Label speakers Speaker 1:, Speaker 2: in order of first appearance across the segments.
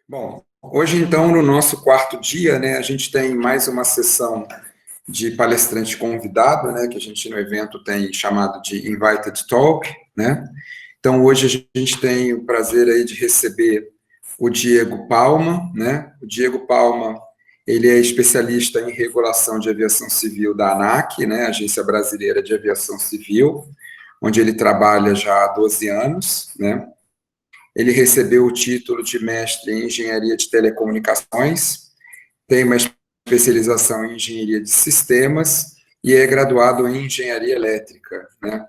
Speaker 1: Bom, hoje então, no nosso quarto dia, né, a gente tem mais uma sessão de palestrante convidado, né, que a gente no evento tem chamado de Invited Talk, né? Então, hoje a gente tem o prazer aí de receber o Diego Palma, né? O Diego Palma, ele é especialista em regulação de aviação civil da ANAC, né, Agência Brasileira de Aviação Civil, onde ele trabalha já há 12 anos, né? Ele recebeu o título de mestre em engenharia de telecomunicações, tem uma especialização em engenharia de sistemas e é graduado em engenharia elétrica, né?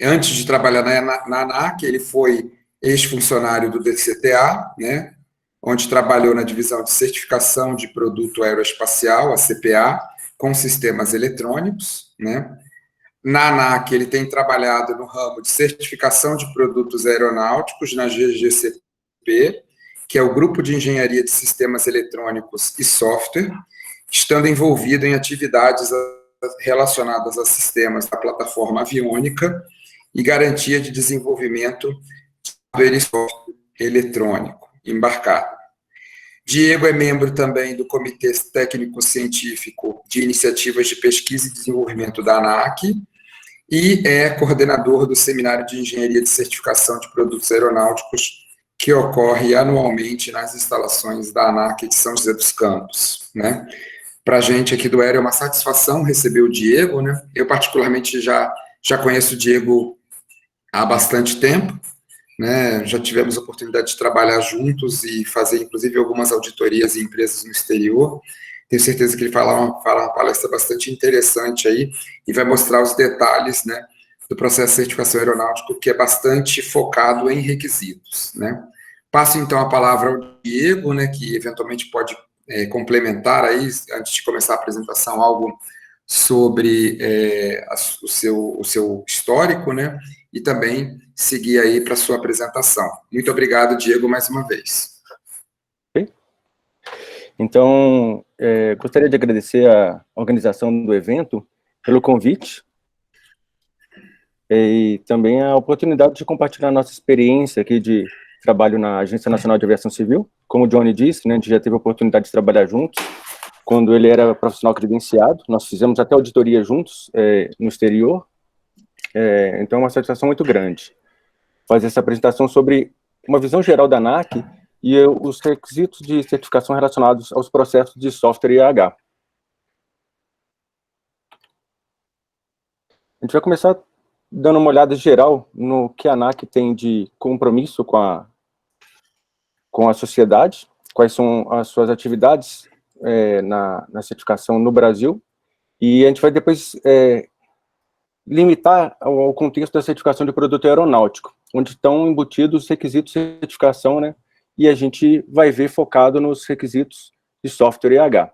Speaker 1: Antes de trabalhar na ANAC, ele foi ex-funcionário do DCTA, né? Onde trabalhou na divisão de certificação de produto aeroespacial, a CPA, com sistemas eletrônicos, né? Na ANAC, ele tem trabalhado no ramo de certificação de produtos aeronáuticos, na GGCP, que é o Grupo de Engenharia de Sistemas Eletrônicos e Software, estando envolvido em atividades relacionadas a sistemas da plataforma aviônica e garantia de desenvolvimento de hardware e software eletrônico embarcado. Diego é membro também do Comitê Técnico-Científico de Iniciativas de Pesquisa e Desenvolvimento da ANAC, e é coordenador do Seminário de Engenharia de Certificação de Produtos Aeronáuticos, que ocorre anualmente nas instalações da ANAC de São José dos Campos, né? Para a gente aqui do Aéreo é uma satisfação receber o Diego, né? Eu particularmente já conheço o Diego há bastante tempo, né? Já tivemos a oportunidade de trabalhar juntos e fazer, inclusive, algumas auditorias em empresas no exterior. Tenho certeza que ele fala uma palestra bastante interessante aí e vai mostrar os detalhes, né, do processo de certificação aeronáutico, que é bastante focado em requisitos, né. Passo, então, a palavra ao Diego, né, que eventualmente pode complementar aí, antes de começar a apresentação, algo sobre o seu histórico, né, e também seguir aí para a sua apresentação. Muito obrigado, Diego, mais uma vez.
Speaker 2: Então, gostaria de agradecer a organização do evento pelo convite e também a oportunidade de compartilhar nossa experiência aqui de trabalho na Agência Nacional de Aviação Civil. Como o Johnny disse, né, a gente já teve a oportunidade de trabalhar juntos quando ele era profissional credenciado. Nós fizemos até auditoria juntos no exterior. Então, é uma satisfação muito grande fazer essa apresentação sobre uma visão geral da ANAC e os requisitos de certificação relacionados aos processos de software IAH. A gente vai começar dando uma olhada geral no que a ANAC tem de compromisso com a sociedade, quais são as suas atividades na certificação no Brasil, e a gente vai depois limitar ao contexto da certificação de produto aeronáutico, onde estão embutidos os requisitos de certificação, né, e a gente vai ver focado nos requisitos de software IAH.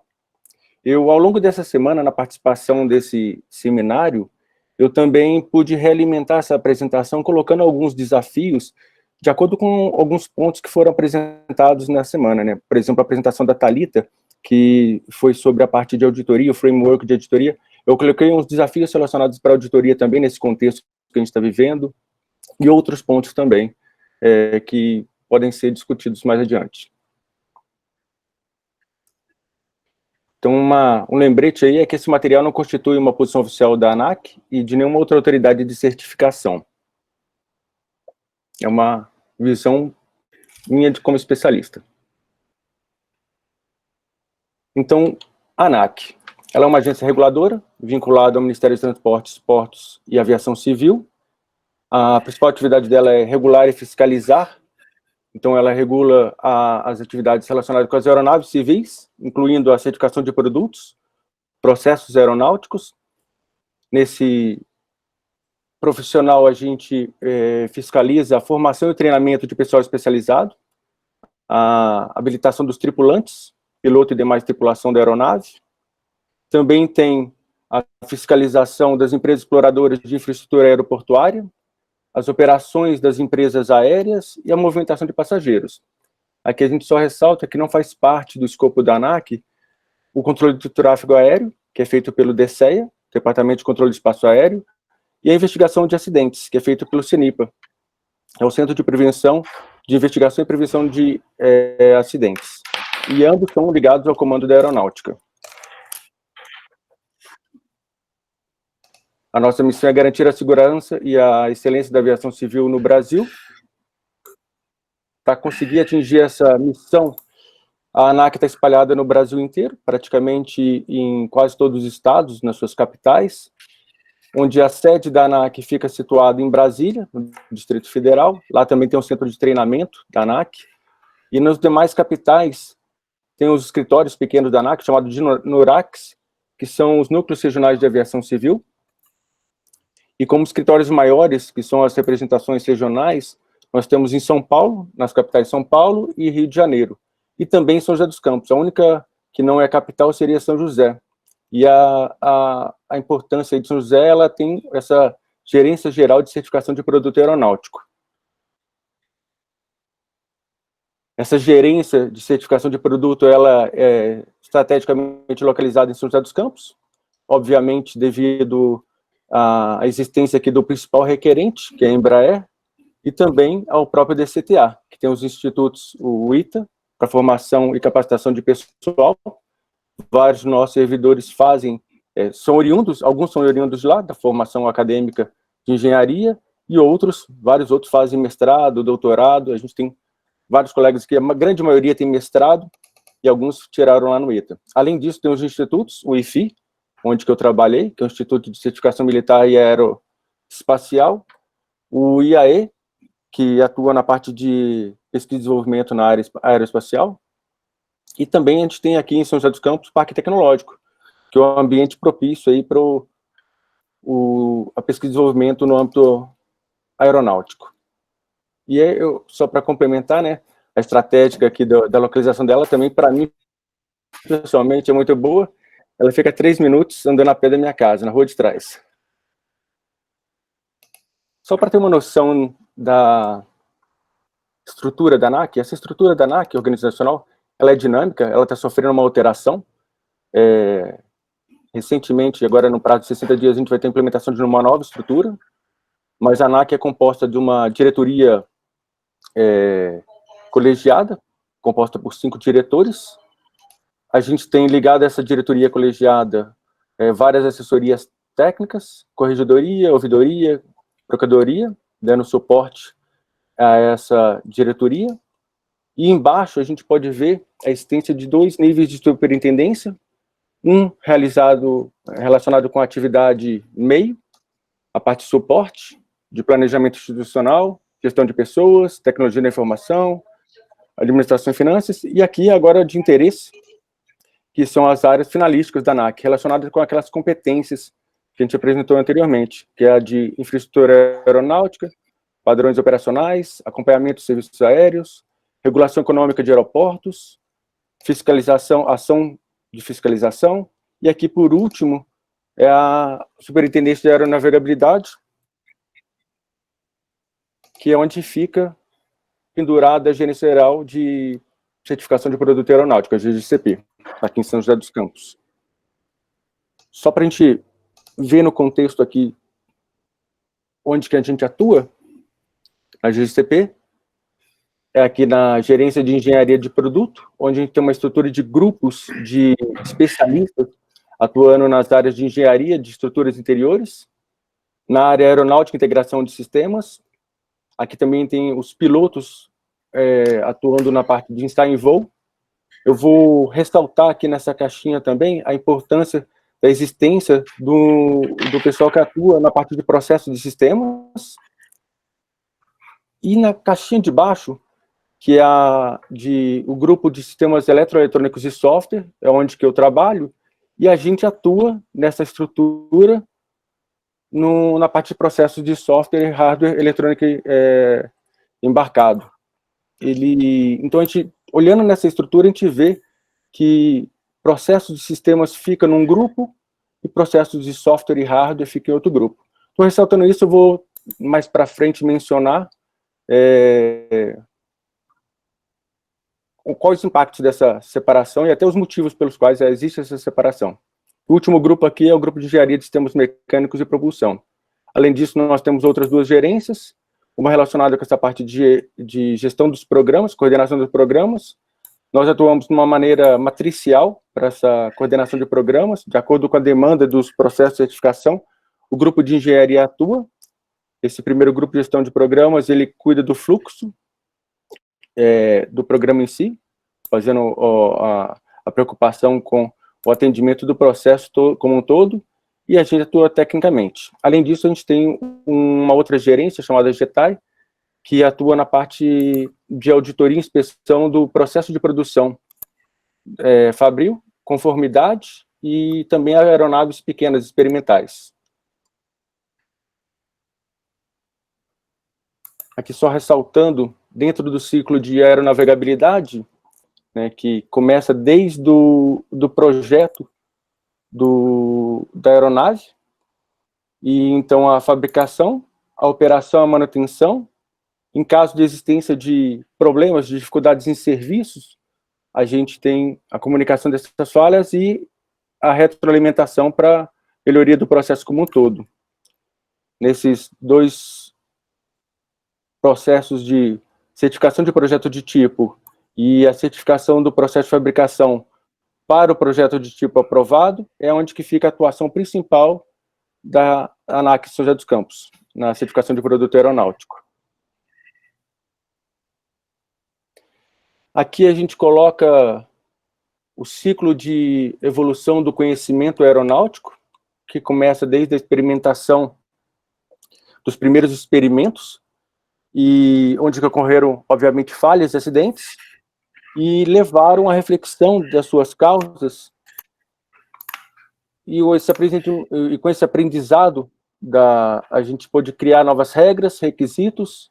Speaker 2: Eu, ao longo dessa semana, na participação desse seminário, eu também pude realimentar essa apresentação colocando alguns desafios de acordo com alguns pontos que foram apresentados na semana, né? Por exemplo, a apresentação da Thalita, que foi sobre a parte de auditoria, o framework de auditoria. Eu coloquei uns desafios relacionados para a auditoria também, nesse contexto que a gente está vivendo, e outros pontos também, que podem ser discutidos mais adiante. Então, um lembrete aí é que esse material não constitui uma posição oficial da ANAC e de nenhuma outra autoridade de certificação. É uma visão minha como especialista. Então, a ANAC, ela é uma agência reguladora, vinculada ao Ministério dos Transportes, Portos e Aviação Civil. A principal atividade dela é regular e fiscalizar. Então, ela regula as atividades relacionadas com as aeronaves civis, incluindo a certificação de produtos, processos aeronáuticos. Nesse profissional, a gente fiscaliza a formação e treinamento de pessoal especializado, a habilitação dos tripulantes, piloto e demais tripulação da aeronave. Também tem a fiscalização das empresas exploradoras de infraestrutura aeroportuária, as operações das empresas aéreas e a movimentação de passageiros. Aqui a gente só ressalta que não faz parte do escopo da ANAC o controle do tráfego aéreo, que é feito pelo DCEA, Departamento de Controle de Espaço Aéreo, e a investigação de acidentes, que é feito pelo CENIPA, é o Centro de Prevenção de investigação e prevenção de acidentes. E ambos são ligados ao comando da aeronáutica. A nossa missão é garantir a segurança e a excelência da aviação civil no Brasil. Para conseguir atingir essa missão, a ANAC está espalhada no Brasil inteiro, praticamente em quase todos os estados, nas suas capitais, onde a sede da ANAC fica situada em Brasília, no Distrito Federal. Lá também tem um centro de treinamento da ANAC. E nas demais capitais, tem os escritórios pequenos da ANAC, chamados de NURACs, que são os núcleos regionais de aviação civil. E como escritórios maiores, que são as representações regionais, nós temos em São Paulo, nas capitais São Paulo e Rio de Janeiro. E também em São José dos Campos. A única que não é capital seria São José. E a importância de São José, ela tem essa gerência geral de certificação de produto aeronáutico. Essa gerência de certificação de produto, ela é estrategicamente localizada em São José dos Campos, obviamente devido à existência aqui do principal requerente, que é a Embraer, e também ao próprio DCTA, que tem os institutos, o ITA, para formação e capacitação de pessoal. Vários dos nossos servidores fazem, são oriundos, alguns são oriundos lá, da formação acadêmica de engenharia, e vários outros fazem mestrado, doutorado. A gente tem vários colegas que a grande maioria tem mestrado, e alguns tiraram lá no ITA. Além disso, tem os institutos, o IFI, onde que eu trabalhei, que é o Instituto de Certificação Militar e Aeroespacial, o IAE, que atua na parte de pesquisa e desenvolvimento na área aeroespacial, e também a gente tem aqui em São José dos Campos o Parque Tecnológico, que é um ambiente propício aí para a pesquisa e desenvolvimento no âmbito aeronáutico. E só para complementar, né, a estratégia aqui da localização dela também, para mim, pessoalmente, é muito boa. Ela fica 3 minutos andando a pé da minha casa, na rua de trás. Só para ter uma noção da estrutura da ANAC, essa estrutura da ANAC organizacional, ela é dinâmica, ela está sofrendo uma alteração. Recentemente, agora no prazo de 60 dias, a gente vai ter a implementação de uma nova estrutura, mas a ANAC é composta de uma diretoria colegiada, composta por 5 diretores. A gente tem ligado a essa diretoria colegiada várias assessorias técnicas, corregedoria, ouvidoria, procuradoria, dando suporte a essa diretoria. E embaixo a gente pode ver a existência de 2 níveis de superintendência, um relacionado com a atividade MEI, a parte de suporte, de planejamento institucional, gestão de pessoas, tecnologia da informação, administração e finanças, e aqui agora de interesse, que são as áreas finalísticas da ANAC, relacionadas com aquelas competências que a gente apresentou anteriormente, que é a de infraestrutura aeronáutica, padrões operacionais, acompanhamento de serviços aéreos, regulação econômica de aeroportos, fiscalização, ação de fiscalização, e aqui, por último, é a Superintendência de Aeronavegabilidade, que é onde fica pendurada a Gerência Geral de Certificação de Produto Aeronáutico, a GGCP, aqui em São José dos Campos. Só para a gente ver no contexto aqui onde que a gente atua, a GGCP é aqui na Gerência de Engenharia de Produto, onde a gente tem uma estrutura de grupos de especialistas atuando nas áreas de engenharia de estruturas interiores, na área aeronáutica e integração de sistemas. Aqui também tem os pilotos atuando na parte de ensaio em voo. Eu vou ressaltar aqui nessa caixinha também a importância da existência do pessoal que atua na parte de processo de sistemas. E na caixinha de baixo, que é o grupo de sistemas eletroeletrônicos e software, é onde que eu trabalho, e a gente atua nessa estrutura na parte de processos de software e hardware eletrônico embarcado. Então, olhando nessa estrutura, a gente vê que processos de sistemas fica num grupo e processos de software e hardware fica em outro grupo. Então, ressaltando isso, eu vou mais para frente mencionar quais os impactos dessa separação e até os motivos pelos quais existe essa separação. O último grupo aqui é o grupo de engenharia de sistemas mecânicos e propulsão. Além disso, nós temos outras 2 gerências, uma relacionada com essa parte de gestão dos programas, coordenação dos programas. Nós atuamos de uma maneira matricial para essa coordenação de programas, de acordo com a demanda dos processos de certificação. O grupo de engenharia atua. Esse primeiro grupo de gestão de programas, ele cuida do fluxo do programa em si, fazendo a preocupação com o atendimento do processo como um todo, e a gente atua tecnicamente. Além disso, a gente tem uma outra gerência, chamada GETAI, que atua na parte de auditoria e inspeção do processo de produção fabril, conformidade e também aeronaves pequenas experimentais. Aqui só ressaltando, dentro do ciclo de aeronavegabilidade, né, que começa desde do projeto da aeronave, e então a fabricação, a operação, a manutenção. Em caso de existência de problemas, de dificuldades em serviços, a gente tem a comunicação dessas falhas e a retroalimentação para melhoria do processo como um todo. Nesses dois processos de certificação de projeto de tipo e a certificação do processo de fabricação para o projeto de tipo aprovado, é onde que fica a atuação principal da ANAC São José dos Campos, na certificação de produto aeronáutico. Aqui a gente coloca o ciclo de evolução do conhecimento aeronáutico, que começa desde a experimentação dos primeiros experimentos, e onde ocorreram, obviamente, falhas e acidentes, e levaram à reflexão das suas causas, e com esse aprendizado, a gente pôde criar novas regras, requisitos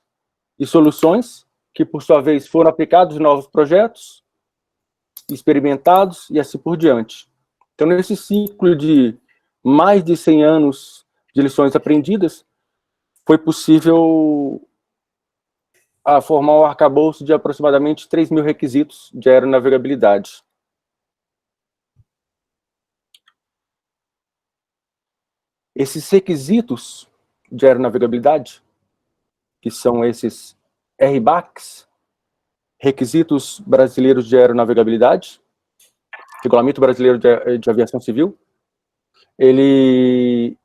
Speaker 2: e soluções, que, por sua vez, foram aplicados em novos projetos, experimentados e assim por diante. Então, nesse ciclo de mais de 100 anos de lições aprendidas, foi possível formar um arcabouço de aproximadamente 3.000 requisitos de aeronavegabilidade. Esses requisitos de aeronavegabilidade, que são esses RBACs, Requisitos Brasileiros de Aeronavegabilidade, Regulamento Brasileiro de Aviação Civil, eles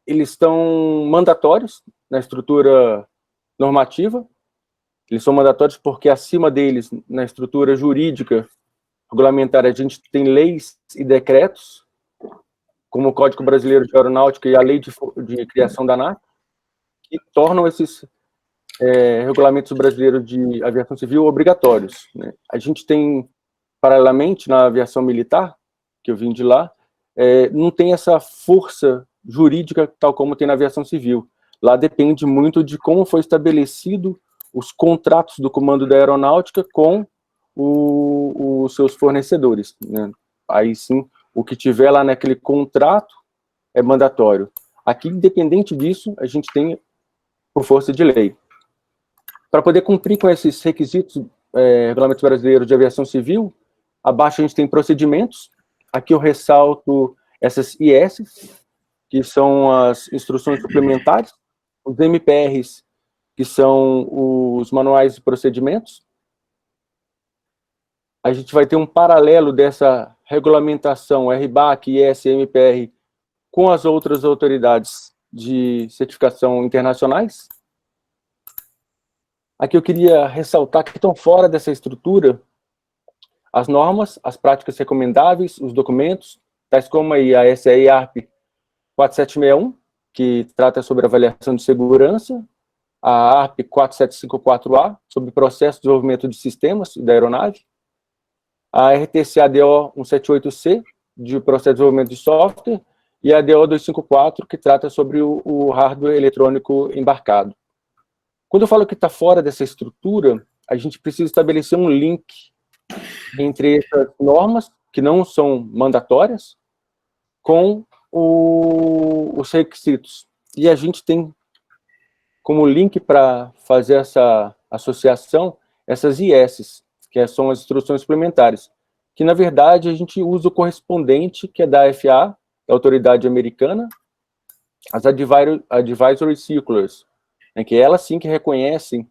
Speaker 2: estão mandatórios na estrutura normativa. Eles são mandatórios porque acima deles, na estrutura jurídica regulamentar, a gente tem leis e decretos, como o Código Brasileiro de Aeronáutica e a Lei de Criação da ANAC, que tornam esses regulamentos brasileiros de aviação civil obrigatórios, né? A gente tem, paralelamente, na aviação militar, que eu vim de lá, não tem essa força jurídica tal como tem na aviação civil. Lá depende muito de como foi estabelecido os contratos do comando da aeronáutica com os seus fornecedores, né? Aí sim, o que tiver lá naquele contrato é mandatório. Aqui, independente disso, a gente tem por força de lei. Para poder cumprir com esses requisitos, Regulamento Brasileiro de Aviação Civil, abaixo a gente tem procedimentos. Aqui eu ressalto essas IS, que são as instruções suplementares, os MPRs, que são os manuais de procedimentos. A gente vai ter um paralelo dessa regulamentação RBAC, IS, MPR, com as outras autoridades de certificação internacionais. Aqui eu queria ressaltar que estão fora dessa estrutura as normas, as práticas recomendáveis, os documentos, tais como aí a SAE-ARP 4761, que trata sobre avaliação de segurança, a ARP 4754A, sobre processo de desenvolvimento de sistemas da aeronave, a RTC-ADO 178C, de processo de desenvolvimento de software, e a ADO 254, que trata sobre o hardware eletrônico embarcado. Quando eu falo que está fora dessa estrutura, a gente precisa estabelecer um link entre essas normas, que não são mandatórias, com os requisitos. E a gente tem como link para fazer essa associação essas IS, que são as instruções suplementares, que, na verdade, a gente usa o correspondente, que é da FAA, da autoridade americana, as Advisory Circulars, né, que elas sim que reconhecem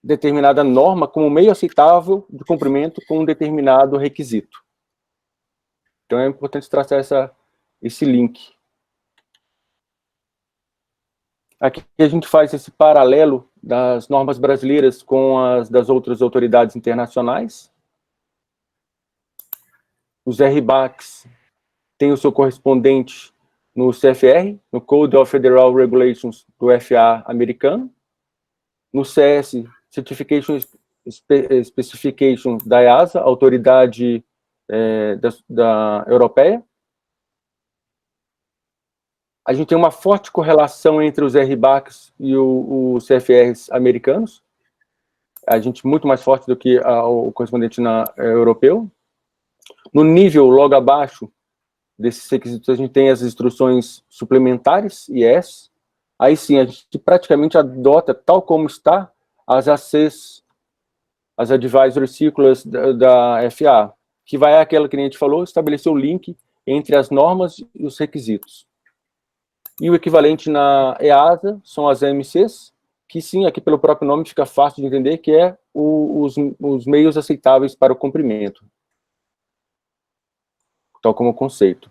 Speaker 2: determinada norma como meio aceitável de cumprimento com um determinado requisito. Então é importante traçar esse link. Aqui a gente faz esse paralelo das normas brasileiras com as das outras autoridades internacionais. Os RBACs têm o seu correspondente no CFR, no Code of Federal Regulations do FAA americano, no CS, Certification Specification da EASA, autoridade da europeia. A gente tem uma forte correlação entre os RBACs e os CFRs americanos, a gente muito mais forte do que o correspondente europeu. No nível logo abaixo desses requisitos, a gente tem as instruções suplementares, IS. Aí sim, a gente praticamente adota, tal como está, as ACs, as Advisory Circulars da FAA, que vai àquela que a gente falou, estabelecer o link entre as normas e os requisitos. E o equivalente na EASA são as AMCs, que sim, aqui pelo próprio nome fica fácil de entender, que é os meios aceitáveis para o cumprimento, tal como conceito.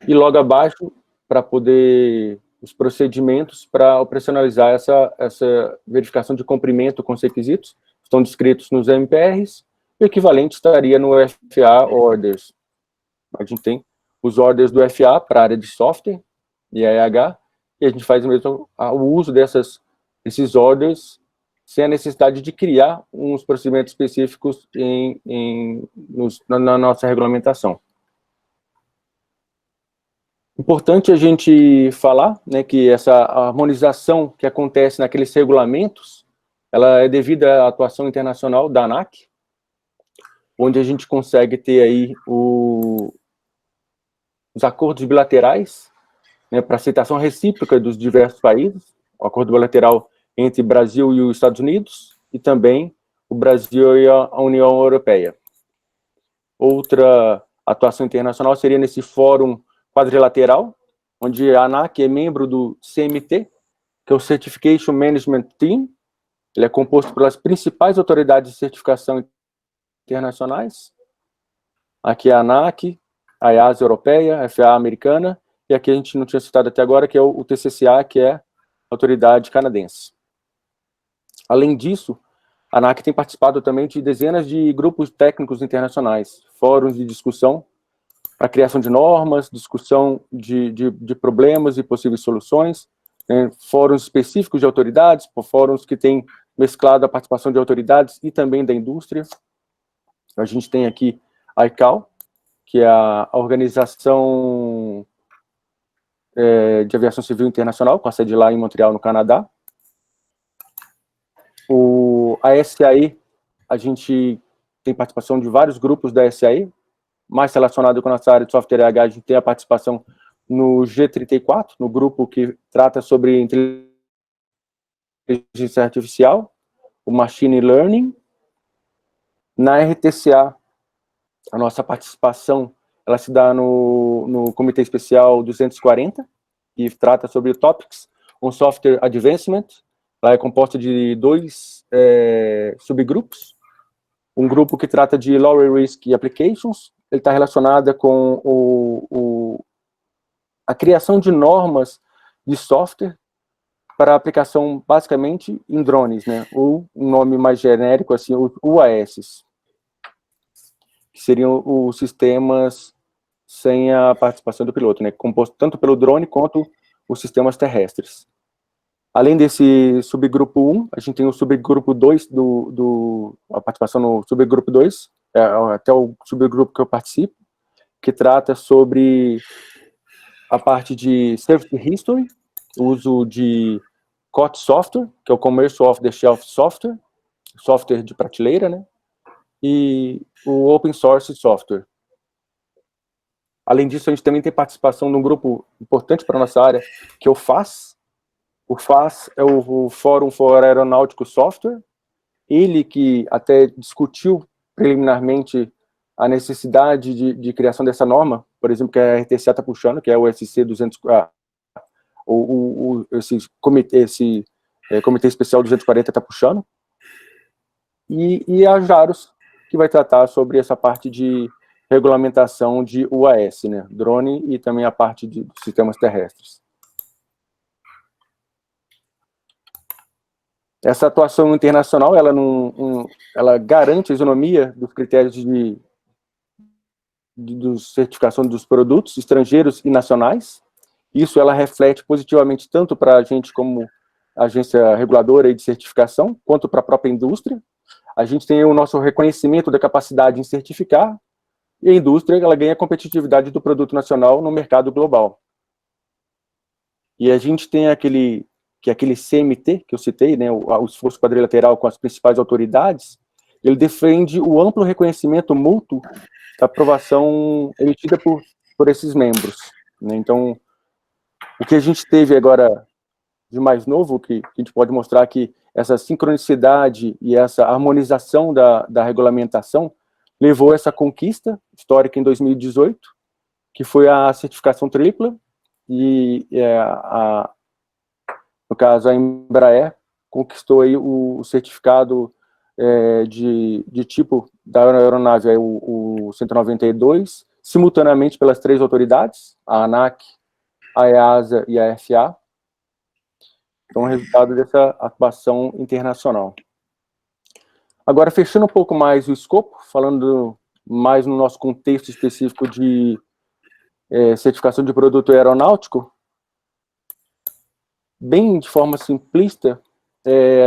Speaker 2: E logo abaixo, para poder, os procedimentos para operacionalizar essa verificação de cumprimento com os requisitos, estão descritos nos MPRs, o equivalente estaria no FAA Orders. A gente tem os orders do FAA para a área de software, e IAH, e a gente faz mesmo o uso desses orders sem a necessidade de criar uns procedimentos específicos na nossa regulamentação. Importante a gente falar, né, que essa harmonização que acontece naqueles regulamentos, ela é devido à atuação internacional da ANAC, onde a gente consegue ter aí os acordos bilaterais, né, para aceitação recíproca dos diversos países, o acordo bilateral entre Brasil e os Estados Unidos, e também o Brasil e a União Europeia. Outra atuação internacional seria nesse fórum quadrilateral, onde a ANAC é membro do CMT, que é o Certification Management Team. Ele é composto pelas principais autoridades de certificação internacionais. Aqui é a ANAC, a EASA europeia, a FAA americana, e aqui a gente não tinha citado até agora, que é o TCCA, que é a autoridade canadense. Além disso, a ANAC tem participado também de dezenas de grupos técnicos internacionais, fóruns de discussão para a criação de normas, discussão de problemas e possíveis soluções, né, fóruns específicos de autoridades, fóruns que têm mesclado a participação de autoridades e também da indústria. A gente tem aqui a ICAO, que é a Organização de Aviação Civil Internacional, com a sede lá em Montreal, no Canadá. A SAE, a gente tem participação de vários grupos da SAE, mais relacionado com a nossa área de software RH, a gente tem a participação no G34, no grupo que trata sobre inteligência artificial, o Machine Learning. Na RTCA, a nossa participação, ela se dá no Comitê Especial 240, que trata sobre Topics on Software Advancement. Ela é composta de dois subgrupos. Um grupo que trata de Law Risk e Applications, ele está relacionado com a criação de normas de software para aplicação, basicamente, em drones, né? Ou um nome mais genérico, assim, UAS, que seriam os sistemas sem a participação do piloto, né? Composto tanto pelo drone quanto os sistemas terrestres. Além desse subgrupo 1, a gente tem o subgrupo 2, a participação no subgrupo 2, até o subgrupo que eu participo, que trata sobre a parte de Service History, o uso de COTS Software, que é o Commercial Off-the-Shelf Software, software de prateleira, né? E o Open Source Software. Além disso, a gente também tem participação num grupo importante para a nossa área, que é o FAS. O FAS é o Fórum for Aeronáutico Software. Ele que até discutiu preliminarmente a necessidade de criação dessa norma, por exemplo, que a RTCA está puxando, que é o SC esse comitê especial 240 está puxando, e a JARUS, que vai tratar sobre essa parte de regulamentação de UAS, né, drone, e também a parte de sistemas terrestres. Essa atuação internacional, ela garante a isonomia dos critérios de certificação dos produtos estrangeiros e nacionais. Isso ela reflete positivamente tanto para a gente como agência reguladora e de certificação, quanto para a própria indústria. A gente tem o nosso reconhecimento da capacidade em certificar, e a indústria ela ganha a competitividade do produto nacional no mercado global. E a gente tem aquele CMT, que eu citei, né, o esforço quadrilateral com as principais autoridades, ele defende o amplo reconhecimento mútuo da aprovação emitida por esses membros, né? Então, o que a gente teve agora de mais novo, que a gente pode mostrar que essa sincronicidade e essa harmonização da regulamentação levou a essa conquista histórica em 2018, que foi a certificação tripla, e no caso a Embraer conquistou aí o certificado de tipo da aeronave, o 192, simultaneamente pelas 3 autoridades, a ANAC, a EASA e a FAA. Então, resultado dessa atuação internacional. Agora, fechando um pouco mais o escopo, falando mais no nosso contexto específico de certificação de produto aeronáutico, bem de forma simplista,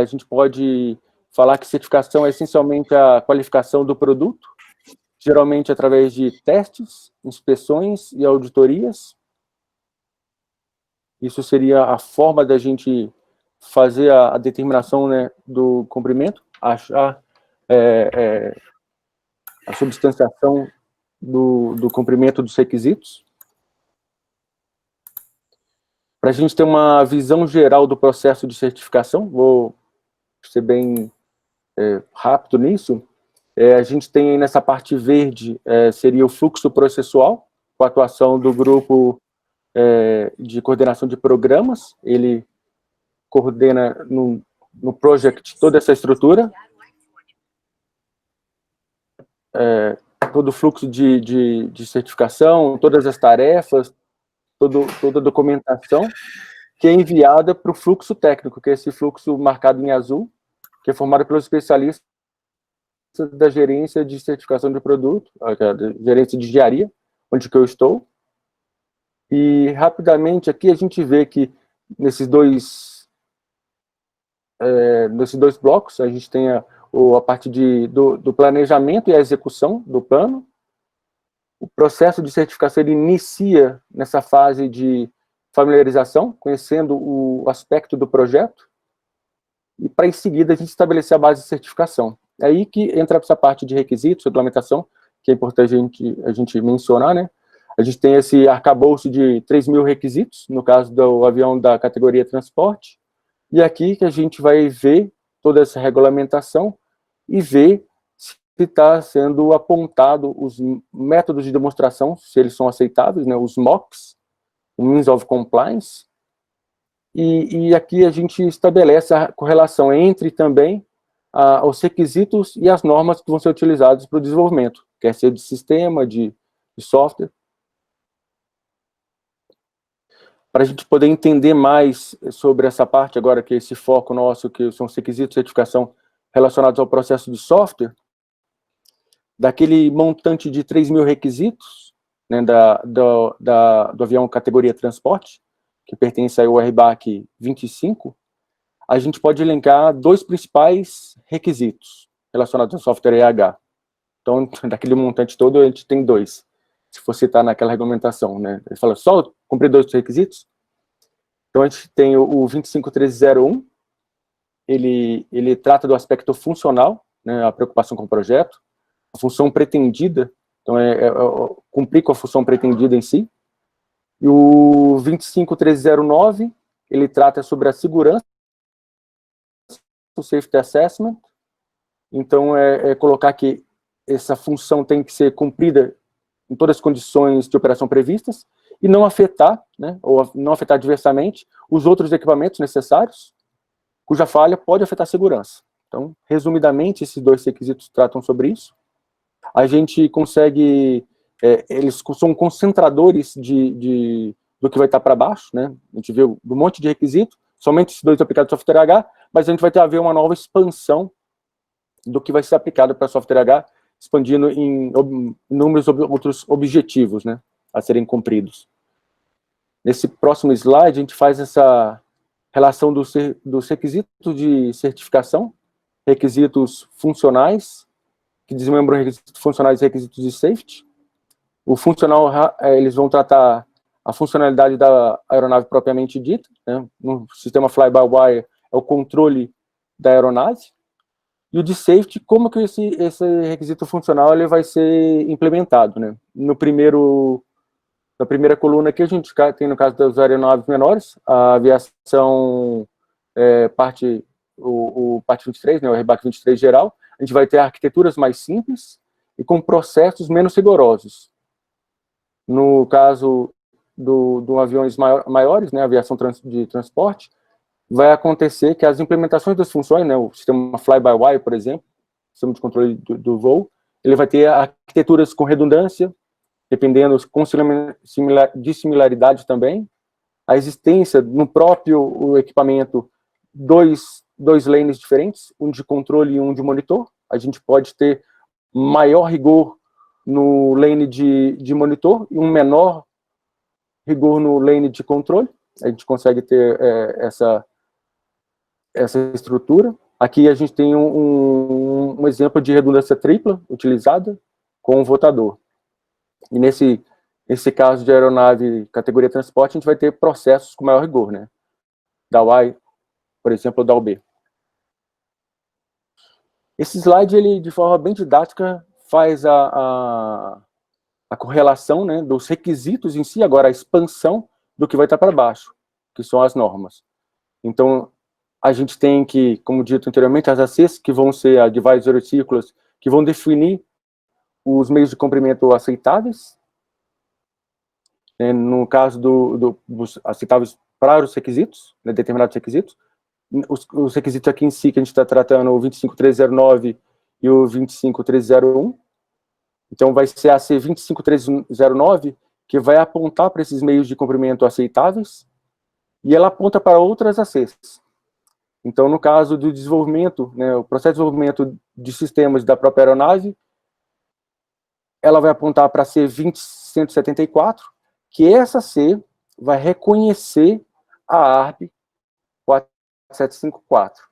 Speaker 2: a gente pode falar que certificação é essencialmente a qualificação do produto, geralmente através de testes, inspeções e auditorias. Isso seria a forma da gente fazer a determinação, né, do cumprimento, achar a substanciação do cumprimento dos requisitos. Para a gente ter uma visão geral do processo de certificação, vou ser bem rápido nisso, a gente tem aí nessa parte verde, seria o fluxo processual, com a atuação do grupo de coordenação de programas, ele coordena no project toda essa estrutura, todo o fluxo de certificação, todas as tarefas, toda a documentação, que é enviada para o fluxo técnico, que é esse fluxo marcado em azul, que é formado pelos especialistas da gerência de certificação de produto, da gerência de engenharia, onde que eu estou. E, rapidamente, aqui a gente vê que nesses dois blocos, a gente tem a parte do planejamento e a execução do plano. O processo de certificação ele inicia nessa fase de familiarização, conhecendo o aspecto do projeto, e para em seguida a gente estabelecer a base de certificação. É aí que entra essa parte de requisitos, regulamentação, que é importante a gente mencionar, né? A gente tem esse arcabouço de 3.000 requisitos, no caso do avião da categoria transporte, e aqui que a gente vai ver toda essa regulamentação e ver se está sendo apontado os métodos de demonstração, se eles são aceitáveis, né, os MOCs, o Means of Compliance, e aqui a gente estabelece a correlação entre também os requisitos e as normas que vão ser utilizadas para o desenvolvimento, quer ser de sistema, de software. Para a gente poder entender mais sobre essa parte agora, que é esse foco nosso, que são os requisitos de certificação relacionados ao processo de software, daquele montante de 3.000 requisitos, né, do avião categoria transporte, que pertence ao RBAC 25, a gente pode elencar 2 principais requisitos relacionados ao software EH. Então, daquele montante todo, a gente tem 2, se for citar naquela regulamentação, né? Ele fala, só cumprir 2 requisitos? Então, a gente tem o 25301, ele trata do aspecto funcional, né, a preocupação com o projeto, a função pretendida, então cumprir com a função pretendida em si. E o 25309, ele trata sobre a segurança, o Safety Assessment, então colocar que essa função tem que ser cumprida em todas as condições de operação previstas, e não afetar, né, ou não afetar adversamente os outros equipamentos necessários, cuja falha pode afetar a segurança. Então, resumidamente, esses dois requisitos tratam sobre isso. A gente consegue, eles são concentradores do que vai estar para baixo, né? A gente viu um monte de requisito, somente esses dois aplicados ao software H, mas a gente vai ter a ver uma nova expansão do que vai ser aplicado para software H, expandindo em inúmeros outros objetivos, né, a serem cumpridos. Nesse próximo slide, a gente faz essa relação dos requisitos de certificação, requisitos funcionais, que desmembram requisitos funcionais e requisitos de safety. O funcional, eles vão tratar a funcionalidade da aeronave propriamente dita, né? No sistema fly-by-wire é o controle da aeronave. E o de safety, como que esse requisito funcional ele vai ser implementado, né? Na primeira coluna aqui, a gente tem, no caso das aeronaves menores, a aviação parte 23, né, o RBAC 23 geral. A gente vai ter arquiteturas mais simples e com processos menos rigorosos. No caso do aviões maiores, né, aviação de transporte, vai acontecer que as implementações das funções, né, o sistema fly-by-wire, por exemplo, sistema de controle do voo, ele vai ter arquiteturas com redundância, dependendo de similaridade também, a existência no próprio equipamento dois lanes diferentes, um de controle e um de monitor. A gente pode ter maior rigor no lane de monitor e um menor rigor no lane de controle. A gente consegue ter essa estrutura. Aqui a gente tem um exemplo de redundância tripla utilizada com o votador. E nesse caso de aeronave categoria transporte, a gente vai ter processos com maior rigor, né? Da Y, por exemplo, ou da UB. Esse slide, ele, de forma bem didática, faz a correlação, né, dos requisitos em si, agora a expansão do que vai estar para baixo, que são as normas. Então, a gente tem que, como dito anteriormente, as ACs, que vão ser a Advisory Circulars, que vão definir os meios de comprimento aceitáveis, no caso dos aceitáveis para os requisitos, né, determinados requisitos. Os requisitos aqui em si, que a gente está tratando, o 25309 e o 25301. Então, vai ser a C 25309, que vai apontar para esses meios de comprimento aceitáveis, e ela aponta para outras ACs. Então, no caso do desenvolvimento, né, o processo de desenvolvimento de sistemas da própria aeronave, ela vai apontar para a C 20174, que essa C vai reconhecer a ARP 4754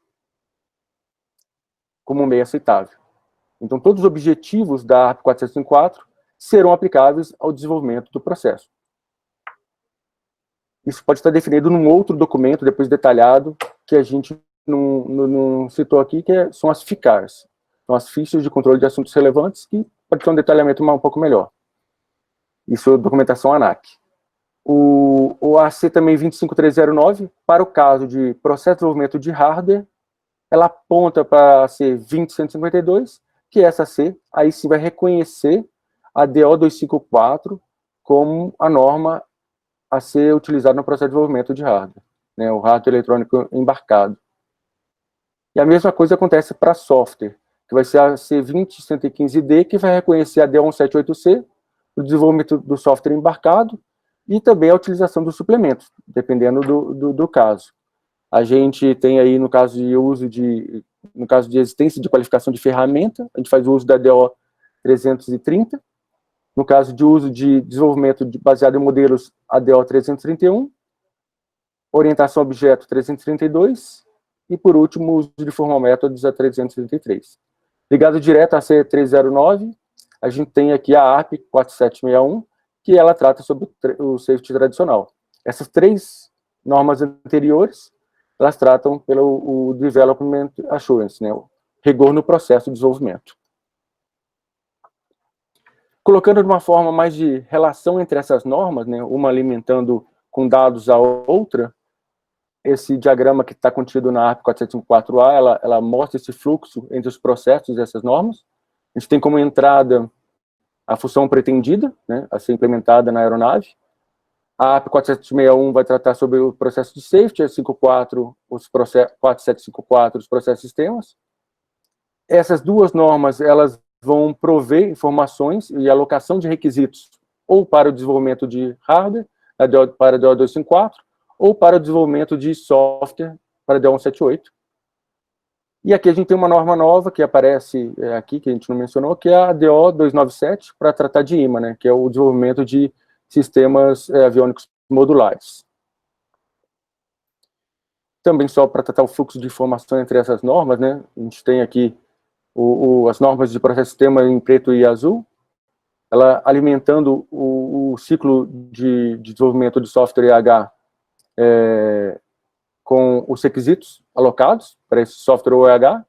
Speaker 2: como meio aceitável. Então, todos os objetivos da ARP 4754 serão aplicáveis ao desenvolvimento do processo. Isso pode estar definido num outro documento, depois detalhado, que a gente não citou aqui, que são as FICARs. São as fichas de controle de assuntos relevantes, que pode ter um detalhamento um pouco melhor. Isso é documentação ANAC. O AC também 25309, para o caso de processo de desenvolvimento de hardware, ela aponta para a C 20152, que essa C, aí sim vai reconhecer a DO 254 como a norma a ser utilizada no processo de desenvolvimento de hardware, né, o hardware eletrônico embarcado. E a mesma coisa acontece para software, que vai ser a C20115D, que vai reconhecer a D178C, o desenvolvimento do software embarcado, e também a utilização dos suplementos, dependendo do caso. A gente tem aí, no caso de existência de qualificação de ferramenta, a gente faz o uso da DO 330, no caso de uso de desenvolvimento baseado em modelos, a DO 331, orientação a objeto 332, e por último, o uso de formal methods a 333. Ligado direto a C309, a gente tem aqui a ARP 4761, que ela trata sobre o safety tradicional. Essas três normas anteriores, elas tratam pelo Development Assurance, né, o rigor no processo de desenvolvimento. Colocando de uma forma mais de relação entre essas normas, né, uma alimentando com dados a outra, esse diagrama que está contido na ARP 4754A, ela mostra esse fluxo entre os processos dessas normas. A gente tem como entrada a função pretendida, né, a ser implementada na aeronave. A APP 4761 vai tratar sobre o processo de safety, a 54, 4754, os processos sistemas. Essas duas normas, elas vão prover informações e alocação de requisitos ou para o desenvolvimento de hardware, para a DO254, ou para o desenvolvimento de software, para a DO178. E aqui a gente tem uma norma nova que aparece aqui, que a gente não mencionou, que é a DO297, para tratar de IMA, né, que é o desenvolvimento de sistemas aviônicos modulares. Também só para tratar o fluxo de informação entre essas normas, né, a gente tem aqui as normas de processo sistema em preto e azul, ela alimentando o ciclo de desenvolvimento de software EH com os requisitos alocados para esse software OEH,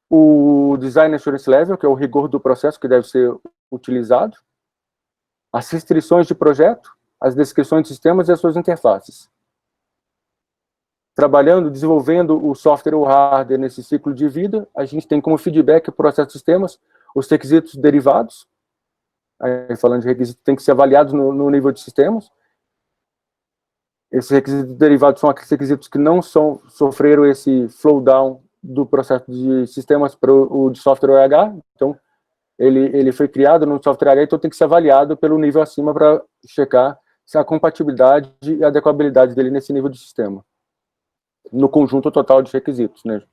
Speaker 2: o Design Assurance Level, que é o rigor do processo que deve ser utilizado, as restrições de projeto, as descrições de sistemas e as suas interfaces. Trabalhando, desenvolvendo o software ou hardware nesse ciclo de vida, a gente tem como feedback o processo de sistemas, os requisitos derivados, aí, falando de requisitos, tem que ser avaliados no nível de sistemas. Esses requisitos derivados são aqueles requisitos que não sofreram esse flow down do processo de sistemas para o de software OEH. Então, ele foi criado no software OEH, então tem que ser avaliado pelo nível acima para checar se a compatibilidade e a adequabilidade dele nesse nível de sistema, no conjunto total de requisitos, né?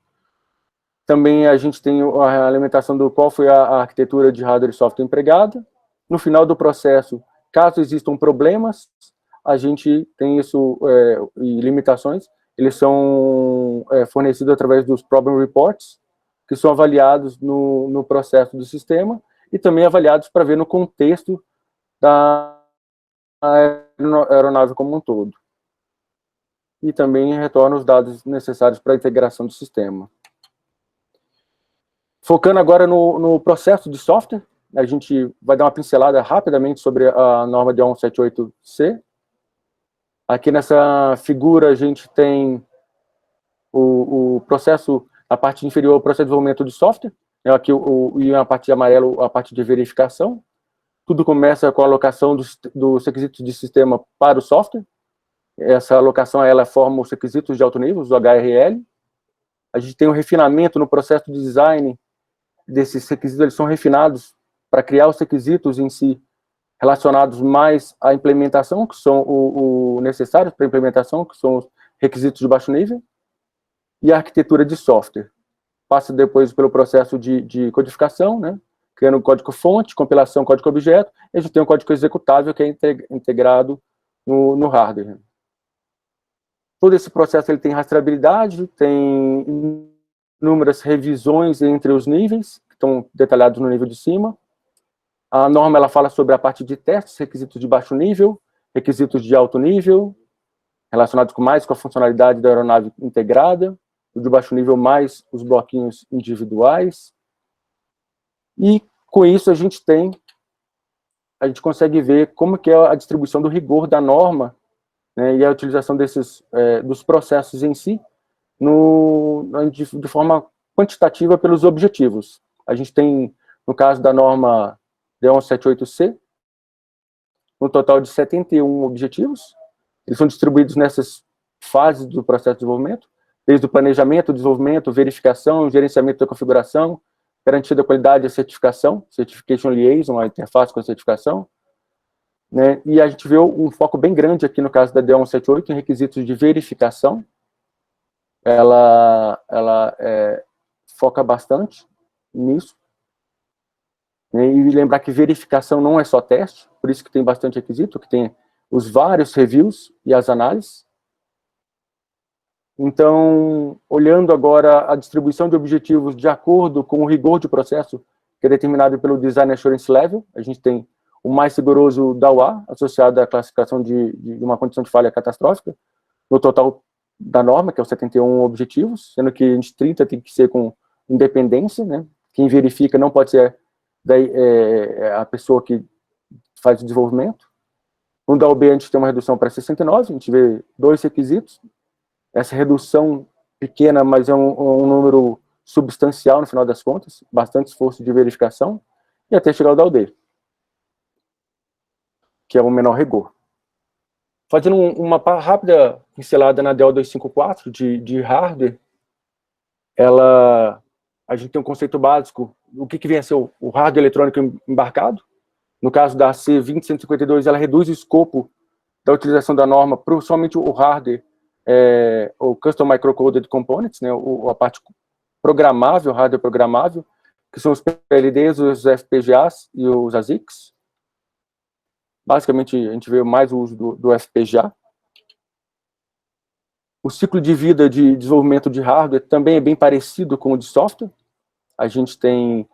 Speaker 2: Também a gente tem a alimentação do qual foi a arquitetura de hardware e software empregada. No final do processo, caso existam problemas, a gente tem isso e limitações, eles são fornecidos através dos problem reports, que são avaliados no processo do sistema e também avaliados para ver no contexto da aeronave como um todo. E também retorna os dados necessários para a integração do sistema. Focando agora no processo de software, a gente vai dar uma pincelada rapidamente sobre a norma de 178C. Aqui nessa figura a gente tem o processo, a parte inferior, o processo de desenvolvimento de software, aqui e a parte de amarelo, a parte de verificação. Tudo começa com a alocação dos requisitos de sistema para o software. Essa alocação, ela forma os requisitos de alto nível, os HRL. A gente tem um refinamento no processo de design desses requisitos, eles são refinados para criar os requisitos em si, relacionados mais à implementação, que são o necessários para a implementação, que são os requisitos de baixo nível, e a arquitetura de software. Passa depois pelo processo de codificação, né, criando código-fonte, compilação, código-objeto, e a gente tem um código executável que é integrado no hardware. Todo esse processo ele tem rastreabilidade, tem inúmeras revisões entre os níveis, que estão detalhados no nível de cima. A norma ela fala sobre a parte de testes, requisitos de baixo nível, requisitos de alto nível, relacionados mais com a funcionalidade da aeronave integrada, o de baixo nível mais os bloquinhos individuais. E com isso a gente consegue ver como que é a distribuição do rigor da norma, né, e a utilização dos processos em si, de forma quantitativa pelos objetivos. A gente tem, no caso da norma D178C, um total de 71 objetivos. Eles são distribuídos nessas fases do processo de desenvolvimento, desde o planejamento, desenvolvimento, verificação, gerenciamento da configuração, garantia da qualidade e a certificação, Certification Liaison, a interface com a certificação, né? E a gente vê um foco bem grande aqui no caso da D178 em requisitos de verificação. Ela foca bastante nisso. E lembrar que verificação não é só teste, por isso que tem bastante requisito, que tem os vários reviews e as análises. Então, olhando agora a distribuição de objetivos de acordo com o rigor de processo que é determinado pelo Design Assurance Level, a gente tem o mais rigoroso da UA, associado à classificação de uma condição de falha catastrófica, no total da norma, que é os 71 objetivos, sendo que de 30 tem que ser com independência, né? Quem verifica não pode ser a pessoa que faz o desenvolvimento. No da OB a gente tem uma redução para 69, a gente vê 2 requisitos. Essa redução pequena, mas é um número substancial no final das contas, bastante esforço de verificação, e até chegar ao da OD, que é o menor rigor. Fazendo uma rápida pincelada na DEL 254 de hardware, a gente tem um conceito básico, o que vem a ser o hardware eletrônico embarcado. No caso da C20152, ela reduz o escopo da utilização da norma para somente o hardware, o Custom Microcoded Components, né, a parte programável, hardware programável, que são os PLDs, os FPGAs e os ASICs. Basicamente, a gente vê mais o uso do FPGA. O ciclo de vida de desenvolvimento de hardware também é bem parecido com o de software. A gente tem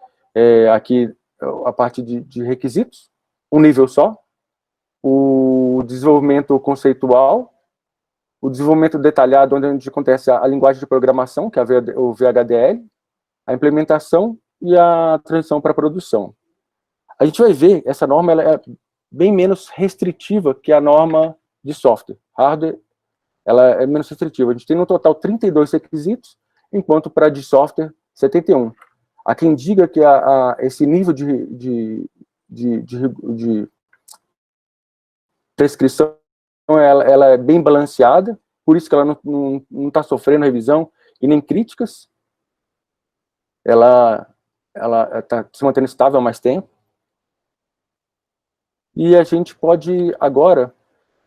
Speaker 2: aqui a parte de requisitos, um nível só, o desenvolvimento conceitual, o desenvolvimento detalhado, onde acontece a linguagem de programação, que é o VHDL, a implementação e a transição para a produção. A gente vai ver, essa norma ela é bem menos restritiva que a norma de software. Hardware, ela é menos restritiva. A gente tem no total 32 requisitos, enquanto para de software, 71. Há quem diga que esse nível de prescrição ela é bem balanceada, por isso que ela não está sofrendo revisão e nem críticas. Ela está se mantendo estável há mais tempo. E a gente pode agora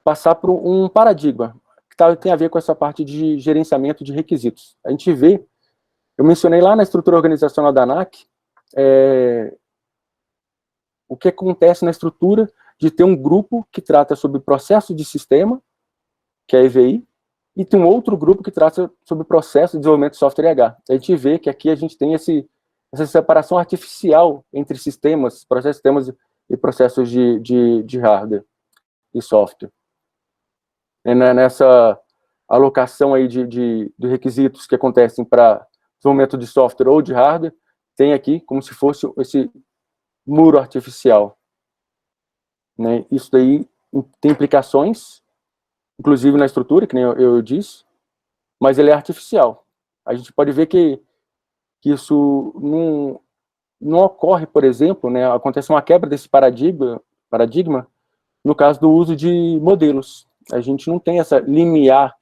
Speaker 2: passar por um paradigma que tem a ver com essa parte de gerenciamento de requisitos. A gente vê, eu mencionei lá na estrutura organizacional da ANAC, o que acontece na estrutura de ter um grupo que trata sobre processo de sistema, que é a EVI, e tem um outro grupo que trata sobre processo de desenvolvimento de software RH. A gente vê que aqui a gente tem essa separação artificial entre sistemas, processos de sistemas e processos de hardware e software. Nessa alocação aí de requisitos que acontecem para desenvolvimento de software ou de hardware, tem aqui como se fosse esse muro artificial. Né? Isso daí tem implicações, inclusive na estrutura, que nem eu disse, mas ele é artificial. A gente pode ver que isso não ocorre, por exemplo, né, acontece uma quebra desse paradigma no caso do uso de modelos. A gente não tem essa limiar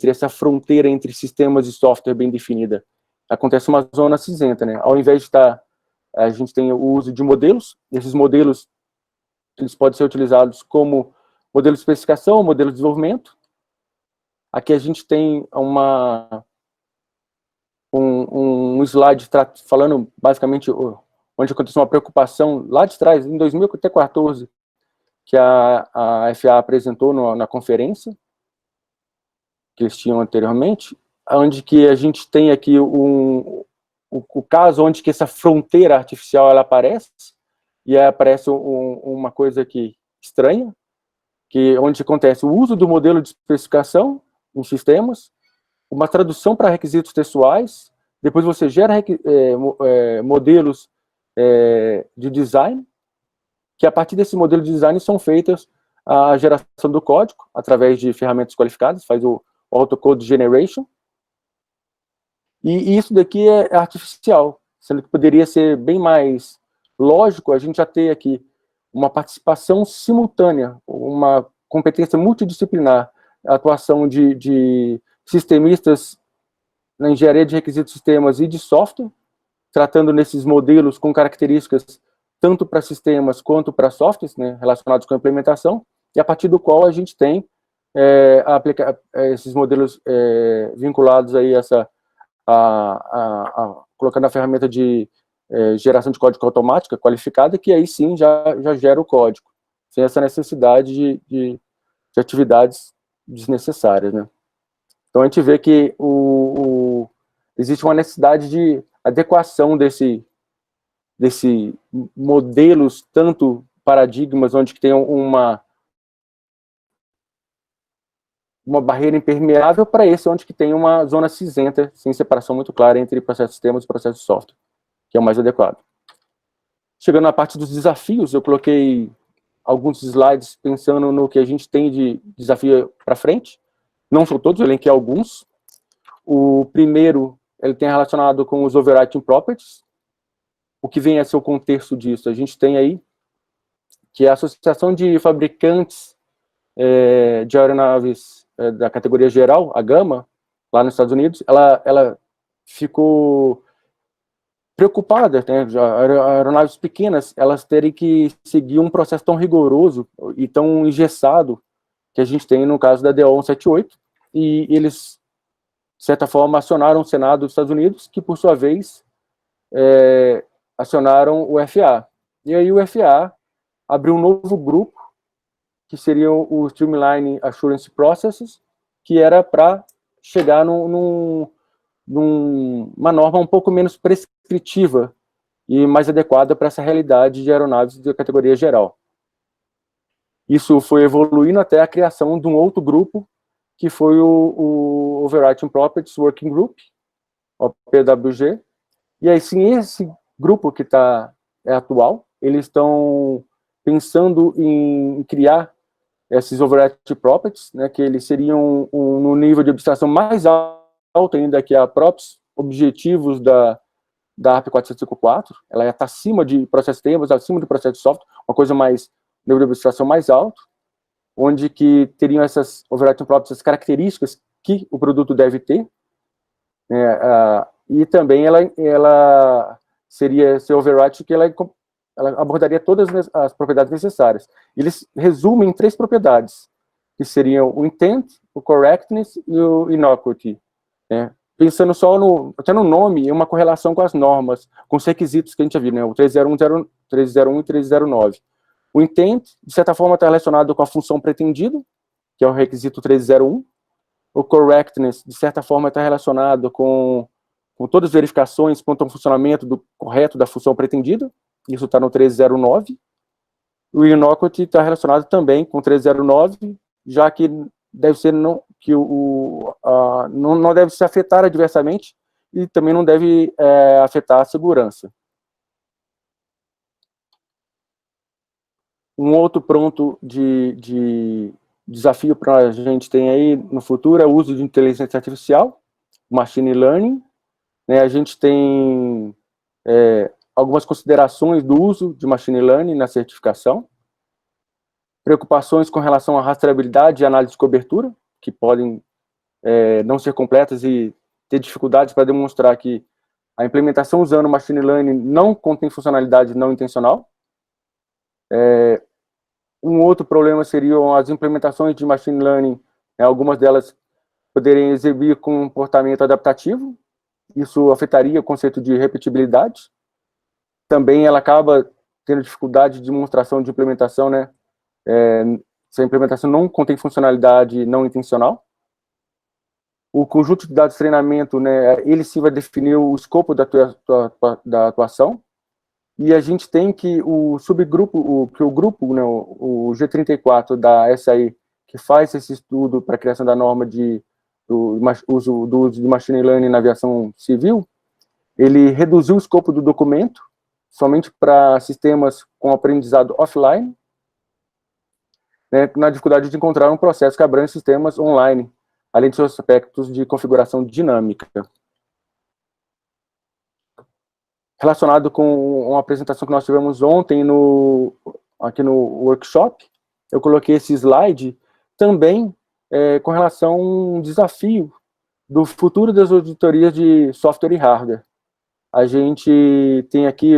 Speaker 2: essa fronteira entre sistemas e software bem definida. Acontece uma zona cinzenta, né? Ao invés de a gente tem o uso de modelos, esses modelos eles podem ser utilizados como modelo de especificação, modelo de desenvolvimento. Aqui a gente tem um slide falando basicamente onde aconteceu uma preocupação lá de trás, em 2014, que a FA apresentou na conferência que eles tinham anteriormente, onde que a gente tem aqui o caso onde que essa fronteira artificial ela aparece, e aí aparece uma coisa aqui estranha, onde acontece o uso do modelo de especificação em sistemas, uma tradução para requisitos textuais, depois você gera modelos de design, que a partir desse modelo de design são feitas a geração do código, através de ferramentas qualificadas, faz o autocode generation, e isso daqui é artificial, sendo que poderia ser bem mais lógico a gente já ter aqui uma participação simultânea, uma competência multidisciplinar, a atuação de sistemistas na engenharia de requisitos de sistemas e de software, tratando nesses modelos com características tanto para sistemas quanto para softwares, né, relacionados com a implementação, e a partir do qual a gente tem esses modelos vinculados aí colocando a ferramenta de geração de código automática qualificada, que aí sim já gera o código, sem essa necessidade de atividades desnecessárias, né? Então a gente vê que existe uma necessidade de adequação desse modelos, tanto paradigmas onde tem uma barreira impermeável, para esse onde que tem uma zona cinzenta, sem separação muito clara entre processos de sistemas e processos de software, que é o mais adequado. Chegando na parte dos desafios, eu coloquei alguns slides pensando no que a gente tem de desafio para frente. Não são todos, eu elenquei alguns. O primeiro, ele tem relacionado com os overriding properties. O que vem a ser o contexto disso? A gente tem aí que a Associação de Fabricantes de aeronaves da categoria geral, a Gama, lá nos Estados Unidos, ela ficou preocupada, né, aeronaves pequenas, elas terem que seguir um processo tão rigoroso e tão engessado que a gente tem no caso da DO 178, e eles, de certa forma, acionaram o Senado dos Estados Unidos, que, por sua vez, acionaram o FAA. E aí o FAA abriu um novo grupo, que seria o Streamline Assurance Processes, que era para chegar numa norma um pouco menos prescritiva e mais adequada para essa realidade de aeronaves de categoria geral. Isso foi evoluindo até a criação de um outro grupo, que foi o Overarching Properties Working Group, o PWG. E aí, sim, esse grupo que é atual, eles estão pensando em criar esses Overarching Properties, né, que eles seriam no nível de abstração mais alto ainda que a próprios objetivos da ARP 454, ela está acima de processos temas, acima do processo de software, uma coisa mais, nível de abstração mais alto, onde que teriam essas Overarching Properties, essas características que o produto deve ter, né, e também ela seria esse override que ela abordaria todas as propriedades necessárias. Eles resumem em 3 propriedades, que seriam o intent, o correctness e o innocuity, né? Pensando só até no nome, é uma correlação com as normas, com os requisitos que a gente já viu, né? O 301 e 309. O intent, de certa forma, está relacionado com a função pretendida, que é o requisito 301. O correctness, de certa forma, está relacionado com todas as verificações quanto ao funcionamento correto da função pretendida. Isso está no 309. O innocuity está relacionado também com o 309, já que deve ser não deve se afetar adversamente e também não deve afetar a segurança. Um outro ponto de desafio para a gente tem aí no futuro é o uso de inteligência artificial, machine learning, né? A gente tem algumas considerações do uso de machine learning na certificação, preocupações com relação à rastreabilidade e análise de cobertura, que podem não ser completas e ter dificuldades para demonstrar que a implementação usando machine learning não contém funcionalidade não intencional. Um outro problema seriam as implementações de machine learning, algumas delas poderem exibir comportamento adaptativo, isso afetaria o conceito de repetibilidade. Também ela acaba tendo dificuldade de demonstração de implementação, né? Se a implementação não contém funcionalidade não intencional. O conjunto de dados de treinamento, né, ele sim vai definir o escopo da atuação, e a gente tem que o subgrupo, o grupo, né, o G34 da SAI, que faz esse estudo para a criação da norma do uso de machine learning na aviação civil, ele reduziu o escopo do documento somente para sistemas com aprendizado offline, né, na dificuldade de encontrar um processo que abrange sistemas online, além de seus aspectos de configuração dinâmica. Relacionado com uma apresentação que nós tivemos ontem aqui no workshop, eu coloquei esse slide também com relação a um desafio do futuro das auditorias de software e hardware. A gente tem aqui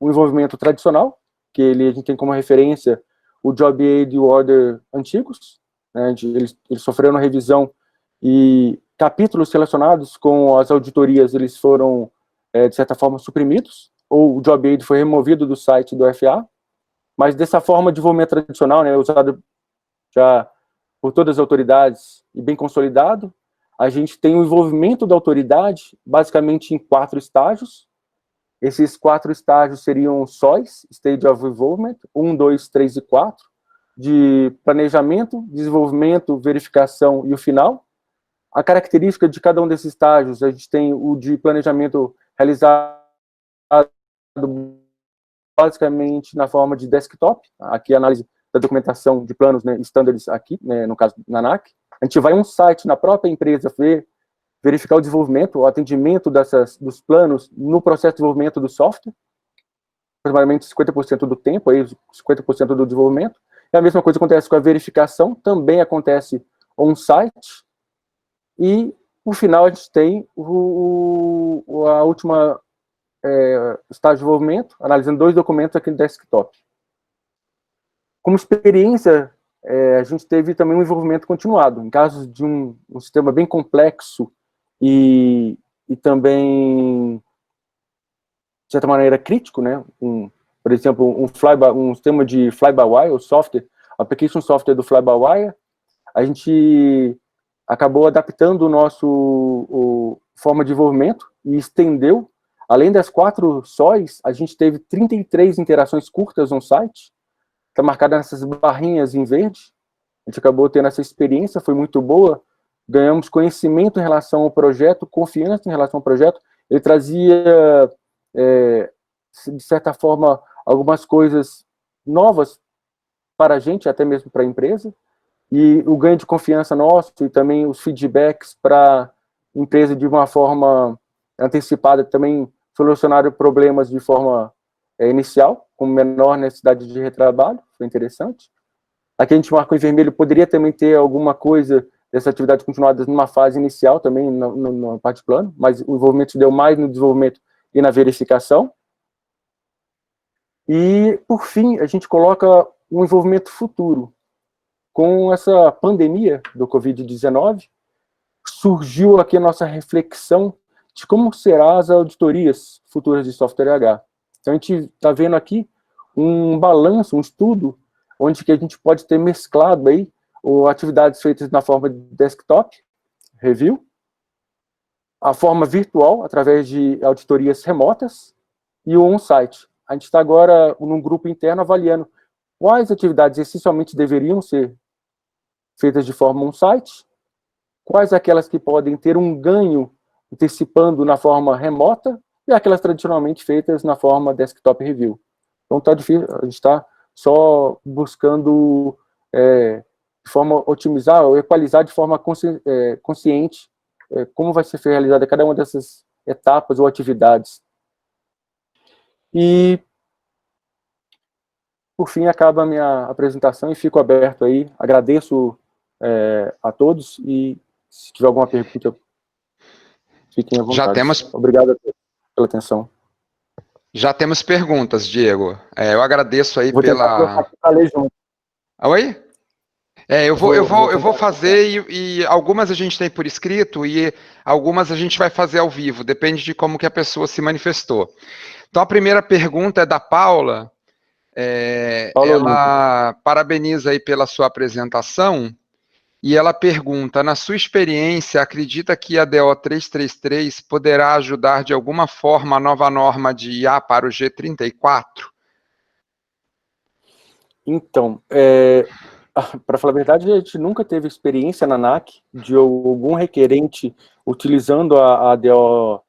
Speaker 2: um envolvimento tradicional, que a gente tem como referência o Job Aid e o Order antigos, né, eles sofreram uma revisão e capítulos relacionados com as auditorias eles foram, de certa forma, suprimidos, ou o Job Aid foi removido do site do FAA, mas dessa forma de desenvolvimento tradicional, né, usado já por todas as autoridades e bem consolidado, a gente tem o envolvimento da autoridade basicamente em 4 estágios. Esses 4 estágios seriam SOIs, Stage of Involvement, 1, 2, 3 e 4, de planejamento, desenvolvimento, verificação e o final. A característica de cada um desses estágios, a gente tem o de planejamento realizado basicamente na forma de desktop, aqui a análise da documentação de planos, né, standards aqui, né, no caso da ANAC. A gente vai a um site na própria empresa verificar o desenvolvimento, o atendimento dos planos no processo de desenvolvimento do software, aproximadamente 50% do tempo, aí 50% do desenvolvimento, E a mesma coisa acontece com a verificação, também acontece on-site. E, no final, a gente tem a última estágio de desenvolvimento, analisando 2 documentos aqui no desktop. Como experiência, a gente teve também um envolvimento continuado. Em casos de um sistema bem complexo e também, de certa maneira, crítico, né? Por exemplo, um sistema de fly-by-wire, o software, application software do fly-by-wire, a gente acabou adaptando o nosso forma de desenvolvimento e estendeu. Além das 4 sóis, a gente teve 33 interações curtas no site, está marcada nessas barrinhas em verde. A gente acabou tendo essa experiência, foi muito boa, ganhamos conhecimento em relação ao projeto, confiança em relação ao projeto. Ele trazia, de certa forma, algumas coisas novas para a gente, até mesmo para a empresa, e o ganho de confiança nosso e também os feedbacks para a empresa de uma forma antecipada também solucionaram problemas de forma inicial, com menor necessidade de retrabalho, foi interessante. Aqui a gente marcou em vermelho, poderia também ter alguma coisa dessa atividade continuada numa fase inicial também, na parte de plano, mas o envolvimento se deu mais no desenvolvimento e na verificação. E, por fim, a gente coloca um envolvimento futuro. Com essa pandemia do Covid-19, surgiu aqui a nossa reflexão de como serão as auditorias futuras de software RH. Então, a gente está vendo aqui um balanço, um estudo, onde que a gente pode ter mesclado aí atividades feitas na forma de desktop, review, a forma virtual, através de auditorias remotas, e o on-site. A gente está agora num grupo interno avaliando quais atividades essencialmente deveriam ser feitas de forma on-site, quais aquelas que podem ter um ganho antecipando na forma remota e aquelas tradicionalmente feitas na forma desktop review. Então está difícil, a gente está só buscando de forma otimizar ou equalizar de forma consciente como vai ser realizada cada uma dessas etapas ou atividades. E, por fim, acaba a minha apresentação e fico aberto aí. Agradeço a todos e, se tiver alguma pergunta, fiquem à vontade.
Speaker 1: Já temos...
Speaker 2: Obrigado a todos pela atenção.
Speaker 1: Já temos perguntas, Diego. Eu agradeço aí pela... Oi? Eu vou fazer e algumas a gente tem por escrito e algumas a gente vai fazer ao vivo, depende de como que a pessoa se manifestou. Então, a primeira pergunta é da Paula. Ela parabeniza aí pela sua apresentação e ela pergunta, na sua experiência, acredita que a DO 333 poderá ajudar de alguma forma a nova norma de IA para o G34?
Speaker 2: Então, para falar a verdade, a gente nunca teve experiência na ANAC de algum requerente utilizando a DO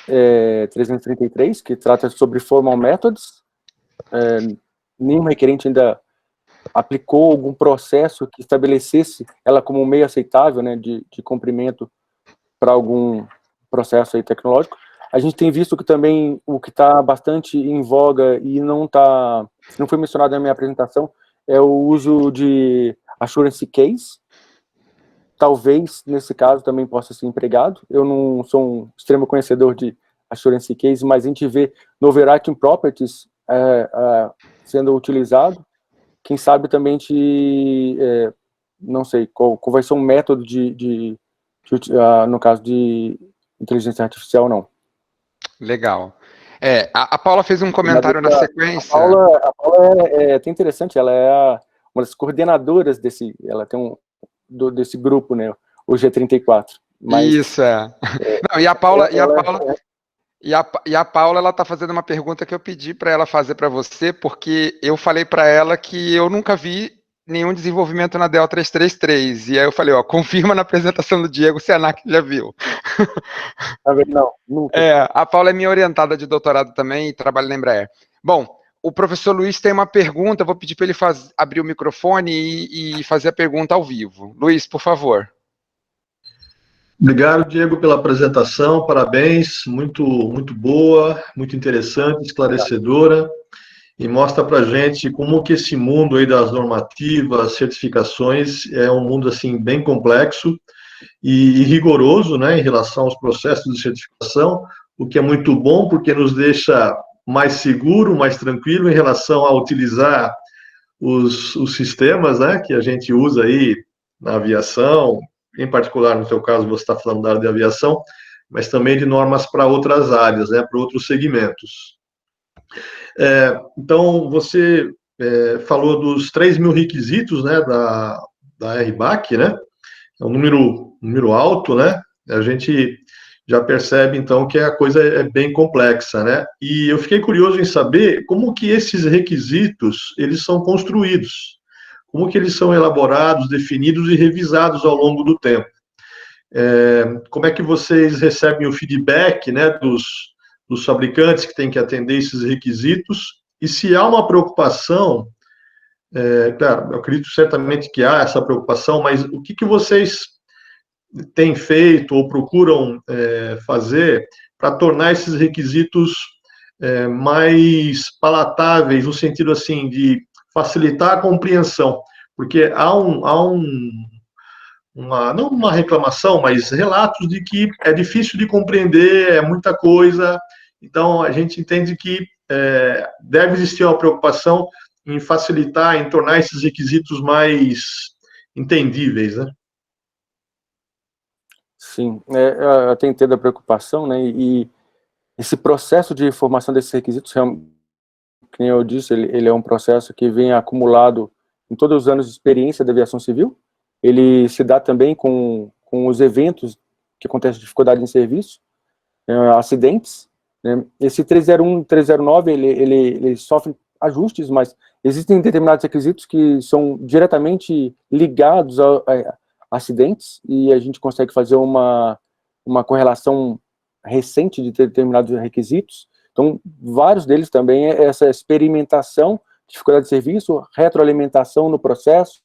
Speaker 2: 333, que trata sobre formal methods. Nenhum requerente ainda aplicou algum processo que estabelecesse ela como um meio aceitável, né, de cumprimento para algum processo aí tecnológico. A gente tem visto que também o que está bastante em voga e não foi mencionado na minha apresentação é o uso de assurance case. Talvez, nesse caso, também possa ser empregado. Eu não sou um extremo conhecedor de assurance case, mas a gente vê no overarching properties sendo utilizado. Quem sabe também não sei qual vai ser um método no caso de inteligência artificial, não.
Speaker 1: Legal. A Paula fez um comentário na sequência.
Speaker 2: A Paula é até interessante, ela é uma das coordenadoras desse grupo, né, o G34. Mas,
Speaker 1: isso, Não, e a Paula, ela está fazendo uma pergunta que eu pedi para ela fazer para você, porque eu falei para ela que eu nunca vi nenhum desenvolvimento na DO 333, e aí eu falei, confirma na apresentação do Diego se a ANAC já viu.
Speaker 2: Não, nunca.
Speaker 1: A Paula é minha orientada de doutorado também e trabalha na Embraer. Bom, o professor Luiz tem uma pergunta, vou pedir para ele abrir o microfone e fazer a pergunta ao vivo. Luiz, por favor.
Speaker 3: Obrigado, Diego, pela apresentação, parabéns, muito boa, muito interessante, esclarecedora. e mostra para a gente como que esse mundo aí das normativas, certificações, é um mundo assim bem complexo e rigoroso, né, em relação aos processos de certificação, o que é muito bom porque nos deixa mais seguro, mais tranquilo em relação a utilizar os sistemas, né, que a gente usa aí na aviação, em particular no seu caso você está falando da área de aviação, mas também de normas para outras áreas, né, para outros segmentos. Então, você falou dos 3.000 requisitos, né, da RBAC, né, é um número alto, né, a gente já percebe, então, que a coisa é bem complexa, né, e eu fiquei curioso em saber como que esses requisitos, eles são construídos, como que eles são elaborados, definidos e revisados ao longo do tempo. Como é que vocês recebem o feedback, né, dos fabricantes que têm que atender esses requisitos, e se há uma preocupação, claro, eu acredito certamente que há essa preocupação, mas o que vocês têm feito ou procuram fazer para tornar esses requisitos mais palatáveis, no sentido assim, de facilitar a compreensão, porque não uma reclamação, mas relatos de que é difícil de compreender, é muita coisa, então a gente entende que deve existir uma preocupação em facilitar, em tornar esses requisitos mais entendíveis, né?
Speaker 2: Sim, eu tenho tido a preocupação, né, e esse processo de formação desses requisitos, como eu disse, ele é um processo que vem acumulado em todos os anos de experiência da aviação civil. Ele se dá também com os eventos que acontecem de dificuldade em serviço, acidentes, né? Esse 301, 309, ele sofre ajustes, mas existem determinados requisitos que são diretamente ligados a acidentes, e a gente consegue fazer uma correlação recente de determinados requisitos. Então, vários deles também é essa experimentação, dificuldade de serviço, retroalimentação no processo,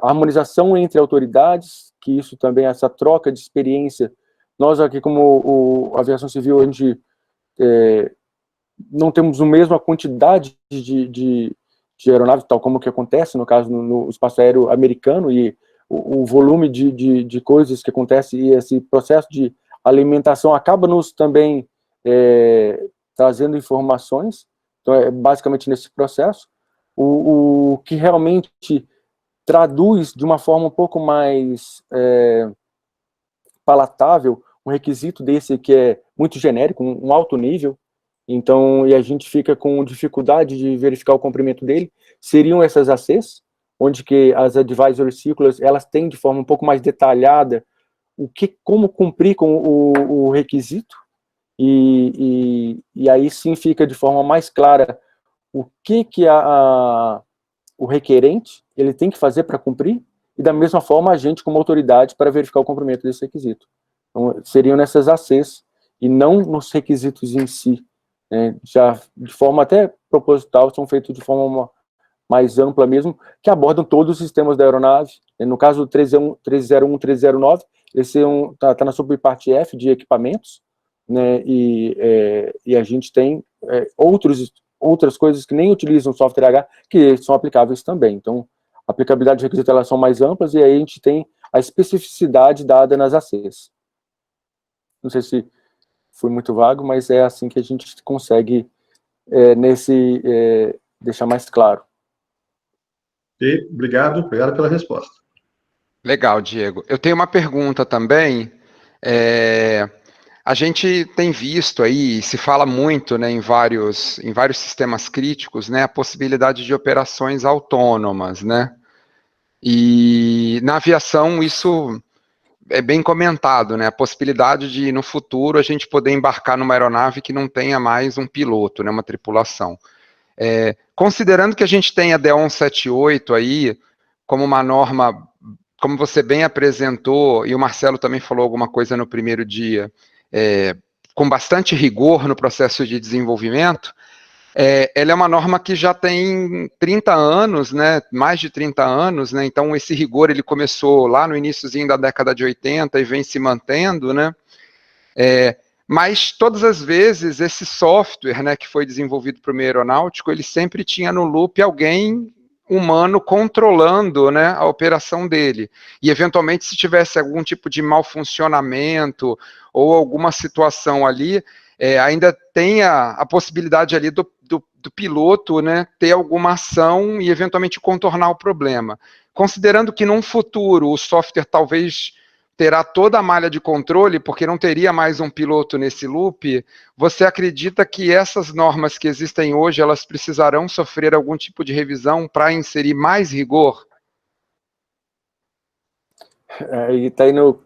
Speaker 2: harmonização entre autoridades, que isso também, essa troca de experiência. Nós aqui, como aviação civil, a gente não temos a mesma quantidade de aeronaves, tal como que acontece, no caso, no espaço aéreo americano, e o volume de coisas que acontece, e esse processo de alimentação acaba nos também trazendo informações. Então, é basicamente nesse processo. O que realmente traduz de uma forma um pouco mais palatável um requisito desse que é muito genérico, um alto nível, então, e a gente fica com dificuldade de verificar o cumprimento dele, seriam essas ACs, onde que as Advisory Circulars, elas têm de forma um pouco mais detalhada como cumprir com o requisito, e aí sim fica de forma mais clara o que o requerente ele tem que fazer para cumprir, e da mesma forma a gente como autoridade para verificar o cumprimento desse requisito. Então, seriam nessas ACs, e não nos requisitos em si, né? Já de forma até proposital, são feitos de forma mais ampla mesmo, que abordam todos os sistemas da aeronave. No caso do 301, 309, esse tá na subparte F de equipamentos, né? E a gente tem outras coisas que nem utilizam software H, que são aplicáveis também. Então, a aplicabilidade de requisitos, elas são mais amplas, e aí a gente tem a especificidade dada nas ACs. Não sei se foi muito vago, mas é assim que a gente consegue deixar mais claro.
Speaker 3: Obrigado pela resposta.
Speaker 1: Legal, Diego. Eu tenho uma pergunta também. A gente tem visto aí, se fala muito, né, em vários sistemas críticos, né, a possibilidade de operações autônomas, né? E na aviação isso é bem comentado, né? A possibilidade de, no futuro, a gente poder embarcar numa aeronave que não tenha mais um piloto, né, uma tripulação. Considerando que a gente tem a DEON 78 aí, como uma norma, como você bem apresentou, e o Marcelo também falou alguma coisa no primeiro dia, com bastante rigor no processo de desenvolvimento, ela é uma norma que já tem 30 anos, né, mais de 30 anos, né, então esse rigor ele começou lá no iníciozinho da década de 80 e vem se mantendo, né, Mas todas as vezes esse software, né, que foi desenvolvido para o meio aeronáutico, ele sempre tinha no loop alguém humano controlando, né, a operação dele. E eventualmente, se tivesse algum tipo de mal funcionamento ou alguma situação ali, ainda tem a possibilidade ali do piloto, né, ter alguma ação e eventualmente contornar o problema. Considerando que num futuro o software talvez terá toda a malha de controle, porque não teria mais um piloto nesse loop, você acredita que essas normas que existem hoje, elas precisarão sofrer algum tipo de revisão para inserir mais rigor?
Speaker 2: E está aí no...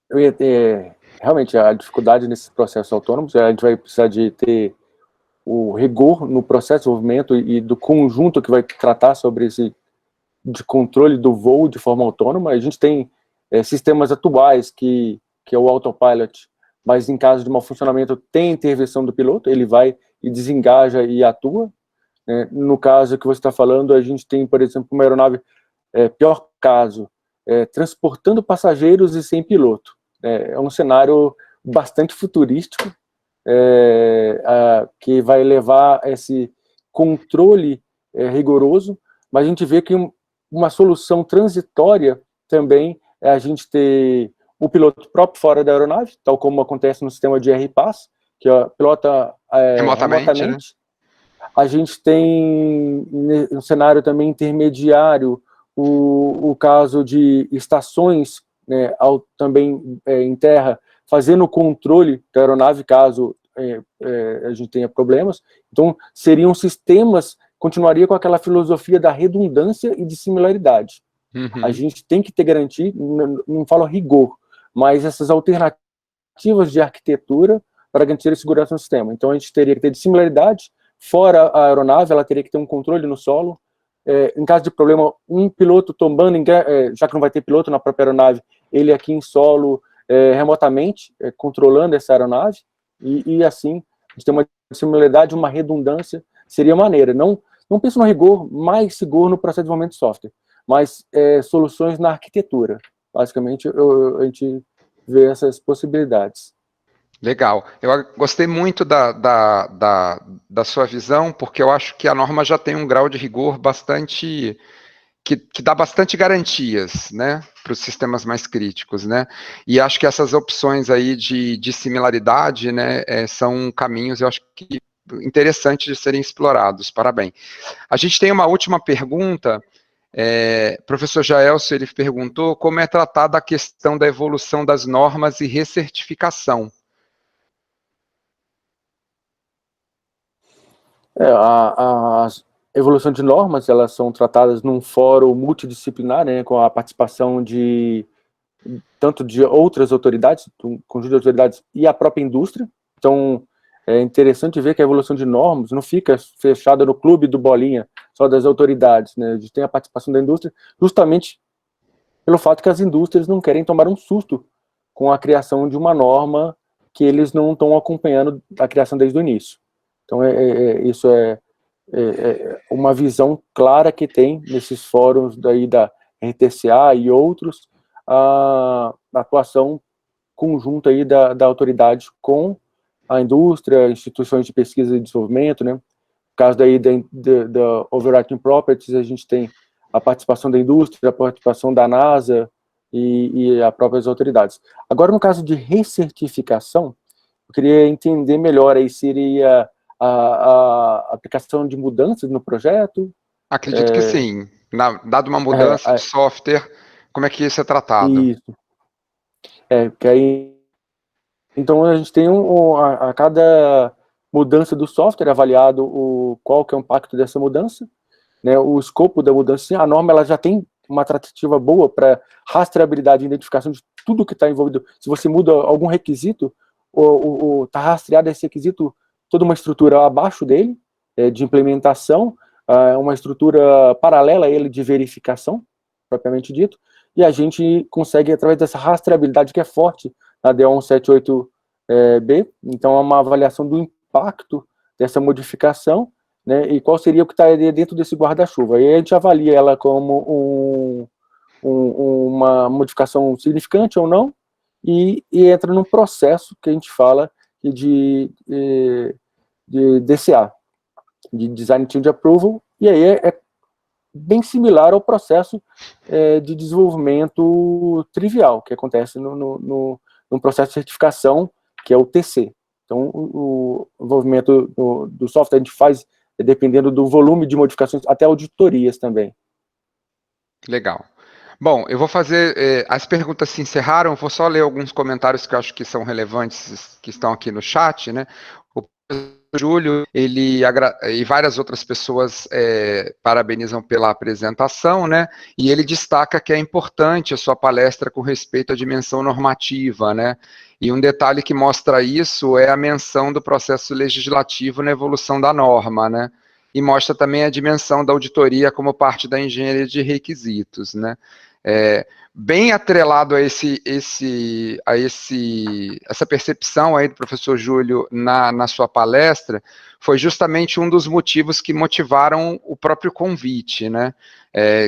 Speaker 2: Eu ia ter, realmente, a dificuldade nesses processos autônomos, a gente vai precisar de ter o rigor no processo de desenvolvimento e do conjunto que vai tratar sobre esse de controle do voo de forma autônoma. A gente tem sistemas atuais que é o autopilot, mas em caso de mau funcionamento tem intervenção do piloto, ele vai e desengaja e atua. No caso que você está falando, a gente tem, por exemplo, uma aeronave, pior caso, transportando passageiros e sem piloto. É um cenário bastante futurístico, que vai levar esse controle rigoroso, mas a gente vê que uma solução transitória também é a gente ter o piloto próprio fora da aeronave, tal como acontece no sistema de RPAS, que pilota
Speaker 1: Remotamente, né?
Speaker 2: remotamente. A gente tem um cenário também intermediário, o caso de estações, né, também em terra, fazendo o controle da aeronave, caso a gente tenha problemas. Então, seriam sistemas, continuaria com aquela filosofia da redundância e de similaridade.
Speaker 1: Uhum.
Speaker 2: A gente tem que ter garantia, não falo rigor, mas essas alternativas de arquitetura para garantir a segurança no sistema. Então, a gente teria que ter de similaridade, fora a aeronave, ela teria que ter um controle no solo. Em caso de problema, um piloto tombando, já que não vai ter piloto na própria aeronave, ele aqui em solo, remotamente, controlando essa aeronave, e assim, a gente tem uma similaridade, uma redundância, seria maneira. Não penso no rigor, mais rigor no processo de desenvolvimento de software, mas soluções na arquitetura. Basicamente, a gente vê essas possibilidades.
Speaker 1: Legal. Eu gostei muito da sua visão, porque eu acho que a norma já tem um grau de rigor bastante... Que dá bastante garantias, né, para os sistemas mais críticos, né, e acho que essas opções aí de similaridade, né, são caminhos, eu acho que interessantes de serem explorados. Parabéns. A gente tem uma última pergunta. Professor Jaelso, ele perguntou como é tratada a questão da evolução das normas e recertificação.
Speaker 2: A evolução de normas, elas são tratadas num fórum multidisciplinar, né, com a participação tanto de outras autoridades, um conjunto de autoridades e a própria indústria. Então, é interessante ver que a evolução de normas não fica fechada no clube do bolinha, só das autoridades, né? A gente tem a participação da indústria, justamente pelo fato que as indústrias não querem tomar um susto com a criação de uma norma que eles não estão acompanhando a criação desde o início. Então, isso é uma visão clara que tem nesses fóruns daí da RTCA e outros, a atuação conjunta aí da autoridade com a indústria, instituições de pesquisa e desenvolvimento, né? No caso daí da Overarching Properties, a gente tem a participação da indústria, a participação da NASA e as próprias autoridades. Agora, no caso de recertificação, eu queria entender melhor aí, seria a aplicação de mudanças no projeto?
Speaker 1: Acredito que sim. Dado uma mudança de software, como é que isso é tratado?
Speaker 2: Isso. Que aí, então a gente tem a cada mudança do software avaliado qual que é o impacto dessa mudança, né, o escopo da mudança. A norma ela já tem uma tratativa boa para rastreabilidade e identificação de tudo que está envolvido. Se você muda algum requisito, está rastreado esse requisito, toda uma estrutura abaixo dele, de implementação, uma estrutura paralela a ele de verificação, propriamente dito, e a gente consegue, através dessa rastreabilidade que é forte na D178B, então é uma avaliação do impacto dessa modificação, né, e qual seria o que está dentro desse guarda-chuva. Aí a gente avalia ela como uma modificação significante ou não, e entra num processo que a gente fala de DCA, de Design Change Approval, e aí é bem similar ao processo de desenvolvimento trivial, que acontece no processo de certificação, que é o TC. Então, o envolvimento do software a gente faz dependendo do volume de modificações, até auditorias também.
Speaker 1: Legal. Bom, eu vou fazer, as perguntas se encerraram, eu vou só ler alguns comentários que eu acho que são relevantes, que estão aqui no chat, né? O Júlio, ele e várias outras pessoas parabenizam pela apresentação, né? E ele destaca que é importante a sua palestra com respeito à dimensão normativa, né? E um detalhe que mostra isso é a menção do processo legislativo na evolução da norma, né? E mostra também a dimensão da auditoria como parte da engenharia de requisitos, né? Bem atrelado a essa percepção aí do professor Júlio na sua palestra, foi justamente um dos motivos que motivaram o próprio convite, né?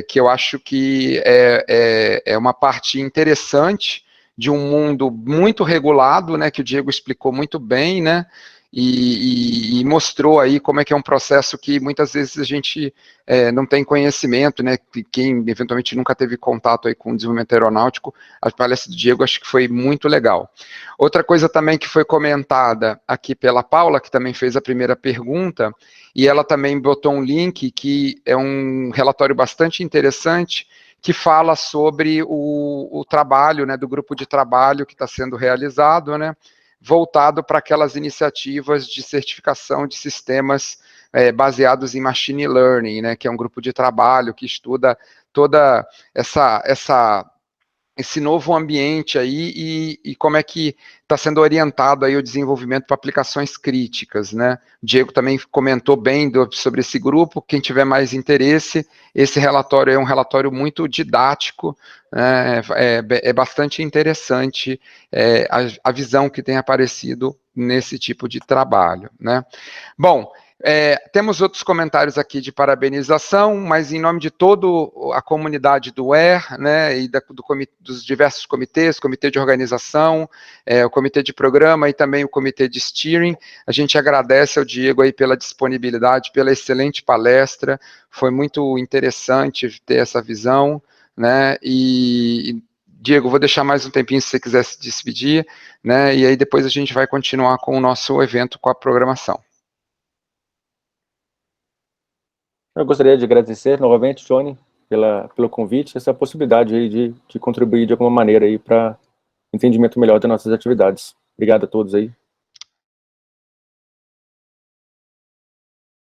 Speaker 1: Que eu acho que é uma parte interessante de um mundo muito regulado, né? Que o Diego explicou muito bem, né? E mostrou aí como é que é um processo que muitas vezes a gente não tem conhecimento, né? Quem eventualmente nunca teve contato aí com o desenvolvimento aeronáutico, a palestra do Diego acho que foi muito legal. Outra coisa também que foi comentada aqui pela Paula, que também fez a primeira pergunta, e ela também botou um link que é um relatório bastante interessante, que fala sobre o trabalho, né, do grupo de trabalho que está sendo realizado, né, voltado para aquelas iniciativas de certificação de sistemas baseados em machine learning, né, que é um grupo de trabalho que estuda toda esse novo ambiente aí e como é que está sendo orientado aí o desenvolvimento para aplicações críticas, né? O Diego também comentou bem sobre esse grupo. Quem tiver mais interesse, esse relatório é um relatório muito didático, né? É bastante interessante a visão que tem aparecido nesse tipo de trabalho, né? Bom, temos outros comentários aqui de parabenização, mas em nome de toda a comunidade do ER, né, e dos diversos comitês, comitê de organização, o comitê de programa e também o comitê de steering, a gente agradece ao Diego aí pela disponibilidade, pela excelente palestra, foi muito interessante ter essa visão, né, e Diego, vou deixar mais um tempinho se você quiser se despedir, né, e aí depois a gente vai continuar com o nosso evento, com a programação.
Speaker 2: Eu gostaria de agradecer novamente, Johnny, pelo convite, essa possibilidade aí de contribuir de alguma maneira aí para entendimento melhor das nossas atividades. Obrigado a todos aí.